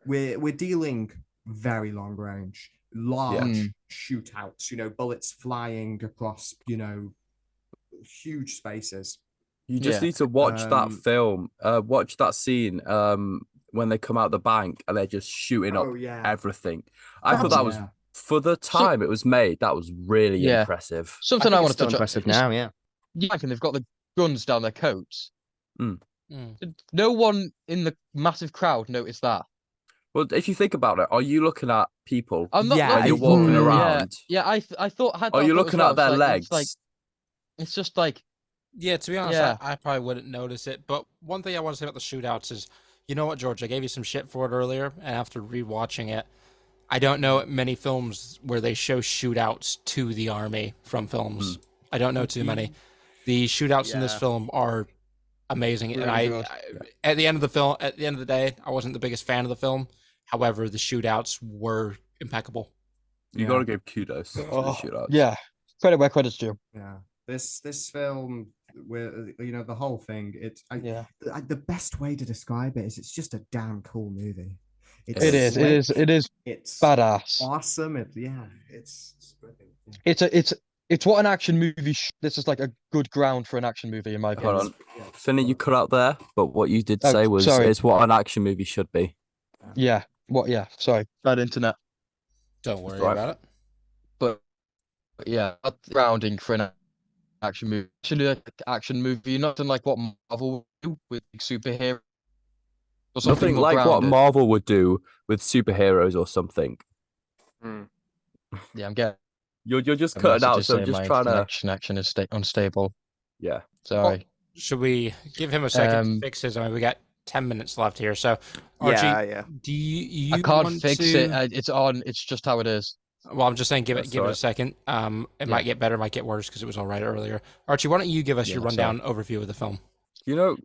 [SPEAKER 4] we're dealing very long range, large shootouts. Bullets flying across huge spaces.
[SPEAKER 2] You just
[SPEAKER 1] Yeah.
[SPEAKER 2] need to watch that
[SPEAKER 4] Um,
[SPEAKER 2] film. Watch that scene when they come out the bank and they're just shooting up
[SPEAKER 4] yeah.
[SPEAKER 2] everything. I thought that was,
[SPEAKER 4] Yeah.
[SPEAKER 2] for the time it was made, that was really
[SPEAKER 1] Yeah.
[SPEAKER 2] impressive.
[SPEAKER 1] Something I,
[SPEAKER 6] think
[SPEAKER 1] want
[SPEAKER 6] it's
[SPEAKER 1] to
[SPEAKER 6] still
[SPEAKER 1] touch on.
[SPEAKER 6] impressive now, yeah.
[SPEAKER 1] Yeah, and they've got the guns down their coats.
[SPEAKER 5] Mm.
[SPEAKER 1] No one in the massive crowd noticed that.
[SPEAKER 2] Well, if you think about it, are you looking at people
[SPEAKER 1] I'm not.
[SPEAKER 6] Yeah,
[SPEAKER 2] when
[SPEAKER 1] like-
[SPEAKER 2] you're walking
[SPEAKER 6] Mm.
[SPEAKER 2] around?
[SPEAKER 1] Yeah, I thought. Had
[SPEAKER 2] Are
[SPEAKER 1] that
[SPEAKER 2] you
[SPEAKER 1] thought as
[SPEAKER 2] looking
[SPEAKER 1] well.
[SPEAKER 2] at their
[SPEAKER 1] It's
[SPEAKER 2] legs?
[SPEAKER 1] like, it's just like
[SPEAKER 5] Yeah, to be honest,
[SPEAKER 1] Yeah.
[SPEAKER 5] I probably wouldn't notice it. But one thing I want to say about the shootouts is, you know what, George? I gave you some shit for it earlier, and after rewatching it, I don't know many films where they show shootouts to the army from films. I don't know too many. The shootouts in this
[SPEAKER 1] Yeah.
[SPEAKER 5] film are amazing, and
[SPEAKER 1] Really good.
[SPEAKER 5] at the end of the film, at the end of the day, I wasn't the biggest fan of the film. However, the shootouts were impeccable.
[SPEAKER 2] You
[SPEAKER 4] Yeah.
[SPEAKER 2] got to give kudos to the
[SPEAKER 1] Oh,
[SPEAKER 2] shootouts.
[SPEAKER 1] yeah, credit where credit's due.
[SPEAKER 4] Yeah. This film, where the whole thing,
[SPEAKER 1] Yeah,
[SPEAKER 4] the best way to describe it is it's just a damn cool movie.
[SPEAKER 2] It
[SPEAKER 1] it is. It is
[SPEAKER 4] It's
[SPEAKER 1] badass.
[SPEAKER 4] awesome. It's brilliant. Yeah.
[SPEAKER 1] It's what an action movie. This is like a good ground for an action movie, in my opinion.
[SPEAKER 2] Hold on. Finny, you cut out there, but what you did
[SPEAKER 1] Oh,
[SPEAKER 2] say was
[SPEAKER 1] sorry.
[SPEAKER 2] it's what an action movie should be.
[SPEAKER 1] Yeah. What? Yeah. Sorry. Bad internet.
[SPEAKER 5] Don't worry
[SPEAKER 2] right.
[SPEAKER 5] about it.
[SPEAKER 1] But yeah, that's grounding for an action movie. Actually, like action movie, nothing like what Marvel would do with superheroes. Or something
[SPEAKER 2] Nothing
[SPEAKER 1] more
[SPEAKER 2] like what
[SPEAKER 1] grounded.
[SPEAKER 2] Marvel would do with superheroes or something.
[SPEAKER 1] Yeah, I'm getting
[SPEAKER 2] You're just cutting out,
[SPEAKER 1] messages
[SPEAKER 2] so I'm
[SPEAKER 1] saying
[SPEAKER 2] just
[SPEAKER 1] my
[SPEAKER 2] trying to.
[SPEAKER 1] connection is unstable.
[SPEAKER 2] Yeah.
[SPEAKER 1] Sorry.
[SPEAKER 5] Should we give him a second to
[SPEAKER 1] Um,
[SPEAKER 5] fix his? I mean, we got 10 minutes left here. So, Archie,
[SPEAKER 6] Yeah.
[SPEAKER 5] do you
[SPEAKER 1] I can't
[SPEAKER 5] want
[SPEAKER 1] fix
[SPEAKER 5] to...
[SPEAKER 1] it. It's on. It's just how it is.
[SPEAKER 5] Well, I'm just saying, give
[SPEAKER 2] That's
[SPEAKER 5] it a
[SPEAKER 2] alright.
[SPEAKER 5] second. It might get better, might get worse because it was all right earlier. Archie, why don't you give us your
[SPEAKER 1] Yeah,
[SPEAKER 5] rundown overview of the film?
[SPEAKER 2] You know,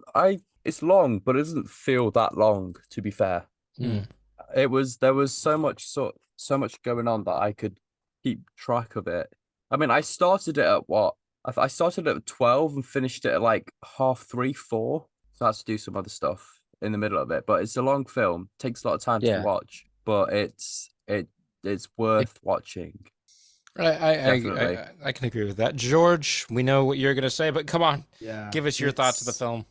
[SPEAKER 2] it's long, but it doesn't feel that long, to be fair.
[SPEAKER 5] Mm.
[SPEAKER 2] There was so much going on that I could keep track of it. I mean, I started it at what? I started at 12 and finished it at like 3:30, 4. So I had to do some other stuff in the middle of it. But it's a long film, takes a lot of time
[SPEAKER 1] Yeah.
[SPEAKER 2] to watch, but it's worth watching. Definitely.
[SPEAKER 5] I can agree with that. George, we know what you're going to say, but come on,
[SPEAKER 4] Yeah,
[SPEAKER 5] give us your thoughts of the
[SPEAKER 4] it's-
[SPEAKER 5] film.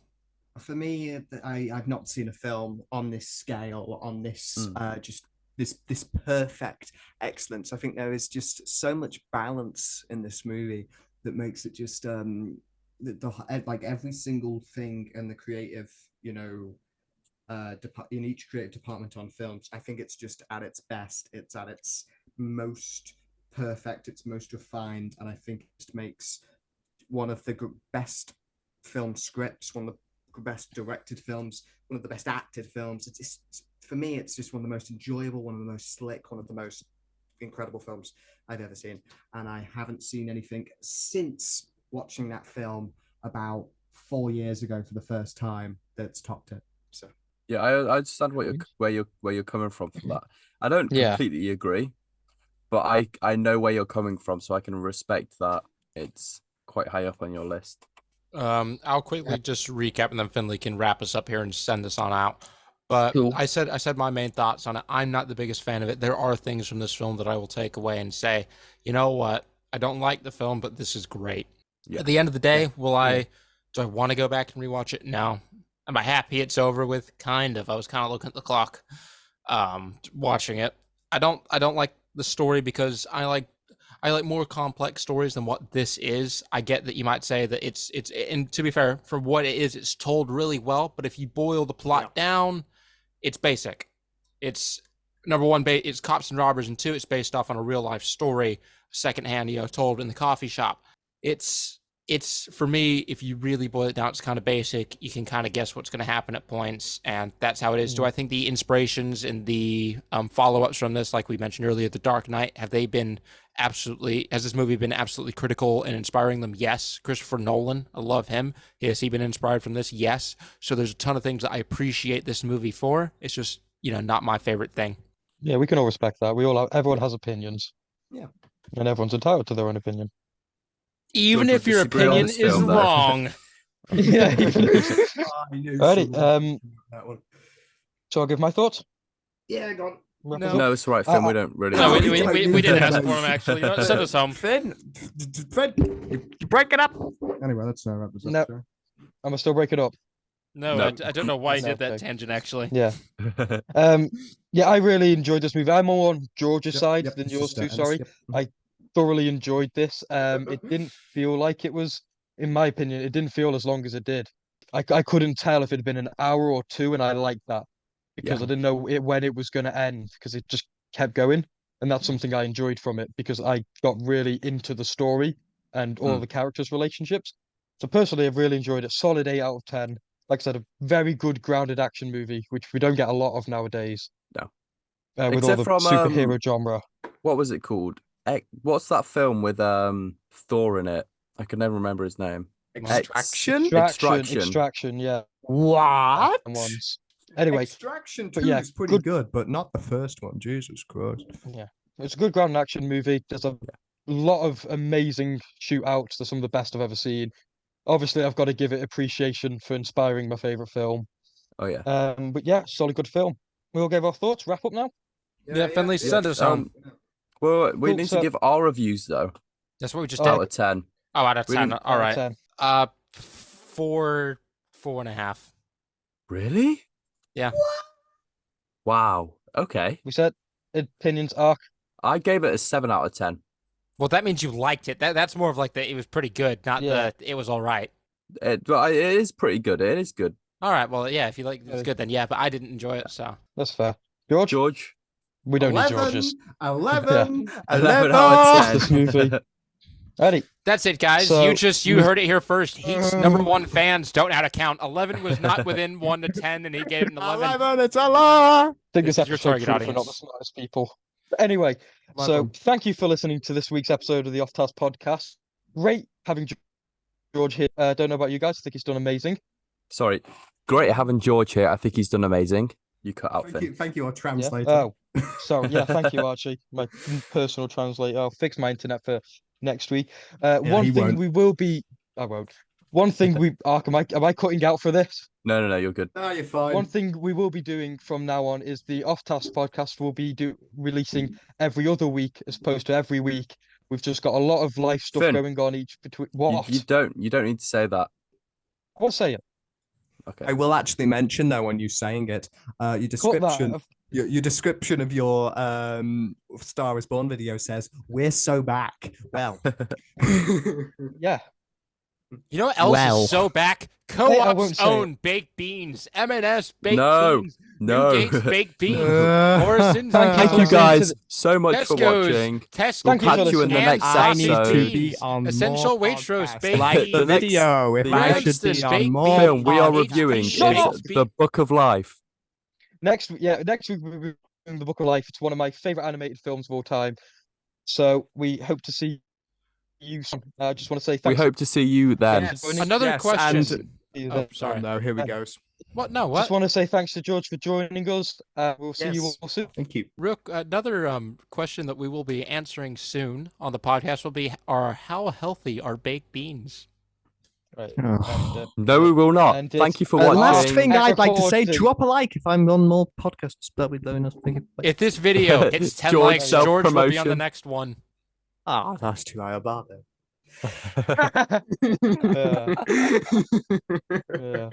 [SPEAKER 4] For me, I've not seen a film on this scale, on this just this perfect excellence. I think there is just so much balance in this movie that makes it just like every single thing in the creative, in each creative department on films. I think it's just at its best. It's at its most perfect. It's most refined, and I think it just makes one of the best film scripts, one of the best directed films, one of the best acted films. For me, it's just one of the most enjoyable, one of the most slick, one of the most incredible films I've ever seen. And I haven't seen anything since watching that film about 4 years ago for the first time that's topped it. So
[SPEAKER 2] Yeah, I understand where you're coming from for that. I don't completely agree, but I know where you're coming from, so I can respect that it's quite high up on your list.
[SPEAKER 5] I'll quickly just recap, and then Finley can wrap us up here and send us on out. But
[SPEAKER 1] Cool.
[SPEAKER 5] I said my main thoughts on it. I'm not the biggest fan of it. There are things from this film that I will take away and say, you know what? I don't like the film, but this is great.
[SPEAKER 2] Yeah.
[SPEAKER 5] At the end of the day, do I want to go back and rewatch it? No. Am I happy it's over with? Kind of. I was kind of looking at the clock, watching it. I don't like the story because I like more complex stories than what this is. I get that you might say that it's and to be fair, for what it is, it's told really well. But if you boil the plot down, it's basic. It's number one, it's cops and robbers, and two, it's based off on a real life story, secondhand, told in the coffee shop. It's for me, if you really boil it down, it's kind of basic. You can kind of guess what's going to happen at points, and that's how it is. Do I think the inspirations and the follow-ups from this, like we mentioned earlier, The Dark Knight, has this movie been absolutely critical and inspiring them? Yes. Christopher Nolan, I love him. Has he been inspired from this? Yes. So there's a ton of things that I appreciate this movie for. It's just, not my favorite thing.
[SPEAKER 1] Yeah, we can all respect that. Everyone has opinions.
[SPEAKER 4] Yeah.
[SPEAKER 1] And everyone's entitled to their own opinion.
[SPEAKER 5] Even
[SPEAKER 2] George
[SPEAKER 5] if
[SPEAKER 2] would
[SPEAKER 5] your
[SPEAKER 2] disagree on
[SPEAKER 5] opinion
[SPEAKER 2] this
[SPEAKER 5] is
[SPEAKER 2] film, though.
[SPEAKER 5] wrong.
[SPEAKER 1] Yeah.
[SPEAKER 4] I knew
[SPEAKER 1] Alrighty.
[SPEAKER 4] someone that one.
[SPEAKER 1] So I'll give my thoughts.
[SPEAKER 4] Yeah, go on.
[SPEAKER 1] Wrap
[SPEAKER 5] No.
[SPEAKER 1] us up.
[SPEAKER 2] No, it's all right, Finn. We don't really.
[SPEAKER 5] No,
[SPEAKER 4] we
[SPEAKER 5] we
[SPEAKER 4] don't
[SPEAKER 5] didn't
[SPEAKER 4] need
[SPEAKER 5] ask
[SPEAKER 4] to.
[SPEAKER 5] for him, actually. Send us home.
[SPEAKER 6] Finn,
[SPEAKER 4] Fred,
[SPEAKER 6] you break it up.
[SPEAKER 4] anyway, let's wrap this up.
[SPEAKER 1] No.
[SPEAKER 4] Sure.
[SPEAKER 1] I'm gonna still break it up.
[SPEAKER 5] No,
[SPEAKER 2] No.
[SPEAKER 5] I don't know why you
[SPEAKER 1] No,
[SPEAKER 5] did that
[SPEAKER 1] okay.
[SPEAKER 5] tangent, actually.
[SPEAKER 1] Yeah. Yeah, I really enjoyed this movie. I'm more on George's side than
[SPEAKER 4] it's
[SPEAKER 1] yours
[SPEAKER 4] just,
[SPEAKER 1] too. Sorry.
[SPEAKER 4] skip.
[SPEAKER 1] I thoroughly enjoyed this. It didn't feel like it was, in my opinion, it didn't feel as long as it did. I couldn't tell if it had been an hour or two, and I liked that because
[SPEAKER 2] Yeah.
[SPEAKER 1] I didn't know when it was going to end because it just kept going, and that's something I enjoyed from it because I got really into the story and all the characters' relationships. So personally, I've really enjoyed it. Solid 8 out of 10. Like I said, a very good grounded action movie, which we don't get a lot of nowadays.
[SPEAKER 2] No.
[SPEAKER 1] With all
[SPEAKER 2] Except
[SPEAKER 1] the
[SPEAKER 2] from,
[SPEAKER 1] superhero genre.
[SPEAKER 2] What was it called? What's that film with Thor in it? I can never remember his name.
[SPEAKER 6] Extraction?
[SPEAKER 1] Extraction, yeah.
[SPEAKER 6] What?
[SPEAKER 1] And ones. Anyway,
[SPEAKER 4] Extraction 2
[SPEAKER 1] but yeah,
[SPEAKER 4] is pretty good, but not the first one. Jesus Christ.
[SPEAKER 1] it's a good grounded action movie. There's a lot of amazing shootouts. They're some of the best I've ever seen. Obviously, I've got to give it appreciation for inspiring my favorite film.
[SPEAKER 2] Oh yeah.
[SPEAKER 1] But yeah, solid good film. We all gave our thoughts. Wrap up now.
[SPEAKER 5] Yeah, Finley, send us home.
[SPEAKER 2] Well, we
[SPEAKER 1] Cool,
[SPEAKER 2] need
[SPEAKER 1] so-
[SPEAKER 2] to give our reviews though.
[SPEAKER 5] That's what we just
[SPEAKER 1] Oh,
[SPEAKER 5] did.
[SPEAKER 2] Out of 10.
[SPEAKER 5] Oh, out of
[SPEAKER 2] we
[SPEAKER 5] 10.
[SPEAKER 2] didn't-
[SPEAKER 5] All right.
[SPEAKER 1] 10.
[SPEAKER 5] 4.5.
[SPEAKER 2] Really?
[SPEAKER 5] Yeah.
[SPEAKER 2] Wow. Okay.
[SPEAKER 1] We said opinions arc.
[SPEAKER 2] I gave it a 7 out of 10.
[SPEAKER 5] Well, that means you liked it. That's more of like it was pretty good, not
[SPEAKER 1] Yeah.
[SPEAKER 5] it was all right.
[SPEAKER 2] It is pretty good. It is good.
[SPEAKER 5] All right. Well, yeah, if you like it's good, then yeah, but I didn't enjoy it, so.
[SPEAKER 1] That's fair. George?
[SPEAKER 2] George,
[SPEAKER 1] We don't need
[SPEAKER 4] 11,
[SPEAKER 1] George's.
[SPEAKER 4] 11,
[SPEAKER 2] 11 out of
[SPEAKER 1] This movie. Ready?
[SPEAKER 5] That's it, guys.
[SPEAKER 1] So-
[SPEAKER 5] you heard it here first. Heat's #1 fans don't know how to count. 11 was not within 1 to 10, and he gave it an 11.
[SPEAKER 6] 11, it's a lot.
[SPEAKER 1] I think
[SPEAKER 5] This
[SPEAKER 1] this
[SPEAKER 5] is your
[SPEAKER 1] episode
[SPEAKER 5] target
[SPEAKER 1] proved we're not
[SPEAKER 5] audience.
[SPEAKER 1] the smartest people. But anyway, so thank you for listening to this week's episode of the Off Task Podcast. Great having George here. Don't know about you guys. I think he's done amazing.
[SPEAKER 2] Sorry. Great having George here. I think he's done amazing. You cut out, Finn.
[SPEAKER 4] Thank you, our
[SPEAKER 1] Yeah.
[SPEAKER 4] translator.
[SPEAKER 1] Oh, sorry. Yeah, thank you, Archie. My personal translator. I'll fix my internet for next week. One
[SPEAKER 4] he
[SPEAKER 1] thing
[SPEAKER 4] won't.
[SPEAKER 1] we will be. I won't. One thing we. Ark, am I cutting out for this?
[SPEAKER 2] No, you're good.
[SPEAKER 4] No, you're fine.
[SPEAKER 1] One thing we will be doing from now on is the Off Task Podcast will be releasing every other week as opposed to every week. We've just got a lot of life stuff
[SPEAKER 2] Finn,
[SPEAKER 1] going on each between.
[SPEAKER 2] You,
[SPEAKER 1] What?
[SPEAKER 2] you don't need to say that.
[SPEAKER 1] What say it?
[SPEAKER 2] Okay.
[SPEAKER 4] I will actually mention though when you saying it, your
[SPEAKER 1] Cut
[SPEAKER 4] description,
[SPEAKER 1] that.
[SPEAKER 4] your description of your Star is Born video says, "We're so back." Well,
[SPEAKER 1] Yeah.
[SPEAKER 5] You know what else
[SPEAKER 6] Well.
[SPEAKER 5] is so back?
[SPEAKER 1] I
[SPEAKER 5] Co-op's
[SPEAKER 1] won't say
[SPEAKER 5] own baked beans. M&S baked
[SPEAKER 2] No,
[SPEAKER 5] beans.
[SPEAKER 2] no.
[SPEAKER 5] Newgate's baked beans.
[SPEAKER 6] Uh,
[SPEAKER 5] Morrison's
[SPEAKER 1] Thank
[SPEAKER 2] Thank you
[SPEAKER 1] listening to
[SPEAKER 2] guys
[SPEAKER 1] the-
[SPEAKER 2] so much for
[SPEAKER 5] Tesco's,
[SPEAKER 2] watching.
[SPEAKER 5] Tesco
[SPEAKER 1] Thank you for
[SPEAKER 2] catch you in the
[SPEAKER 1] listening.
[SPEAKER 2] next
[SPEAKER 6] I need
[SPEAKER 2] episode.
[SPEAKER 6] to be on
[SPEAKER 5] Essential
[SPEAKER 6] more
[SPEAKER 5] Waitrose
[SPEAKER 6] podcasts.
[SPEAKER 5] baked
[SPEAKER 6] Like the
[SPEAKER 2] The next-
[SPEAKER 6] video if
[SPEAKER 2] the
[SPEAKER 6] I
[SPEAKER 2] next-
[SPEAKER 6] should be
[SPEAKER 5] Baked
[SPEAKER 6] on
[SPEAKER 5] beans.
[SPEAKER 6] more
[SPEAKER 2] Film we are
[SPEAKER 5] Oh,
[SPEAKER 2] reviewing
[SPEAKER 1] shut
[SPEAKER 2] is
[SPEAKER 1] up.
[SPEAKER 2] The Book of Life.
[SPEAKER 1] Next week, we'll be doing the Book of Life. It's one of my favorite animated films of all time. So we hope to see you soon. I just want to say
[SPEAKER 2] We
[SPEAKER 1] thanks.
[SPEAKER 2] hope to see you then.
[SPEAKER 4] Yes.
[SPEAKER 5] Another
[SPEAKER 6] Yes,
[SPEAKER 5] question.
[SPEAKER 6] and-
[SPEAKER 1] See you
[SPEAKER 5] Oh,
[SPEAKER 1] then.
[SPEAKER 5] sorry.
[SPEAKER 6] Oh, no, here we goes.
[SPEAKER 5] What? No, what?
[SPEAKER 1] Just want to say thanks to George for joining us. We'll see you
[SPEAKER 4] Yes.
[SPEAKER 1] all soon.
[SPEAKER 4] Thank you.
[SPEAKER 5] Another question that we will be answering soon on the podcast will be: how healthy are baked beans?
[SPEAKER 1] Right.
[SPEAKER 6] Oh.
[SPEAKER 2] No, we will not.
[SPEAKER 1] And
[SPEAKER 2] Thank you for
[SPEAKER 1] and
[SPEAKER 2] watching.
[SPEAKER 6] Last thing I'd like to say,
[SPEAKER 1] recording.
[SPEAKER 6] drop a like if I'm on more podcasts. That would be nice.
[SPEAKER 5] If this video hits 10
[SPEAKER 2] George
[SPEAKER 5] likes, George will be on the
[SPEAKER 2] self-promotion.
[SPEAKER 5] next one.
[SPEAKER 6] Ah, that's too high a bar then.
[SPEAKER 1] Yeah. Yeah.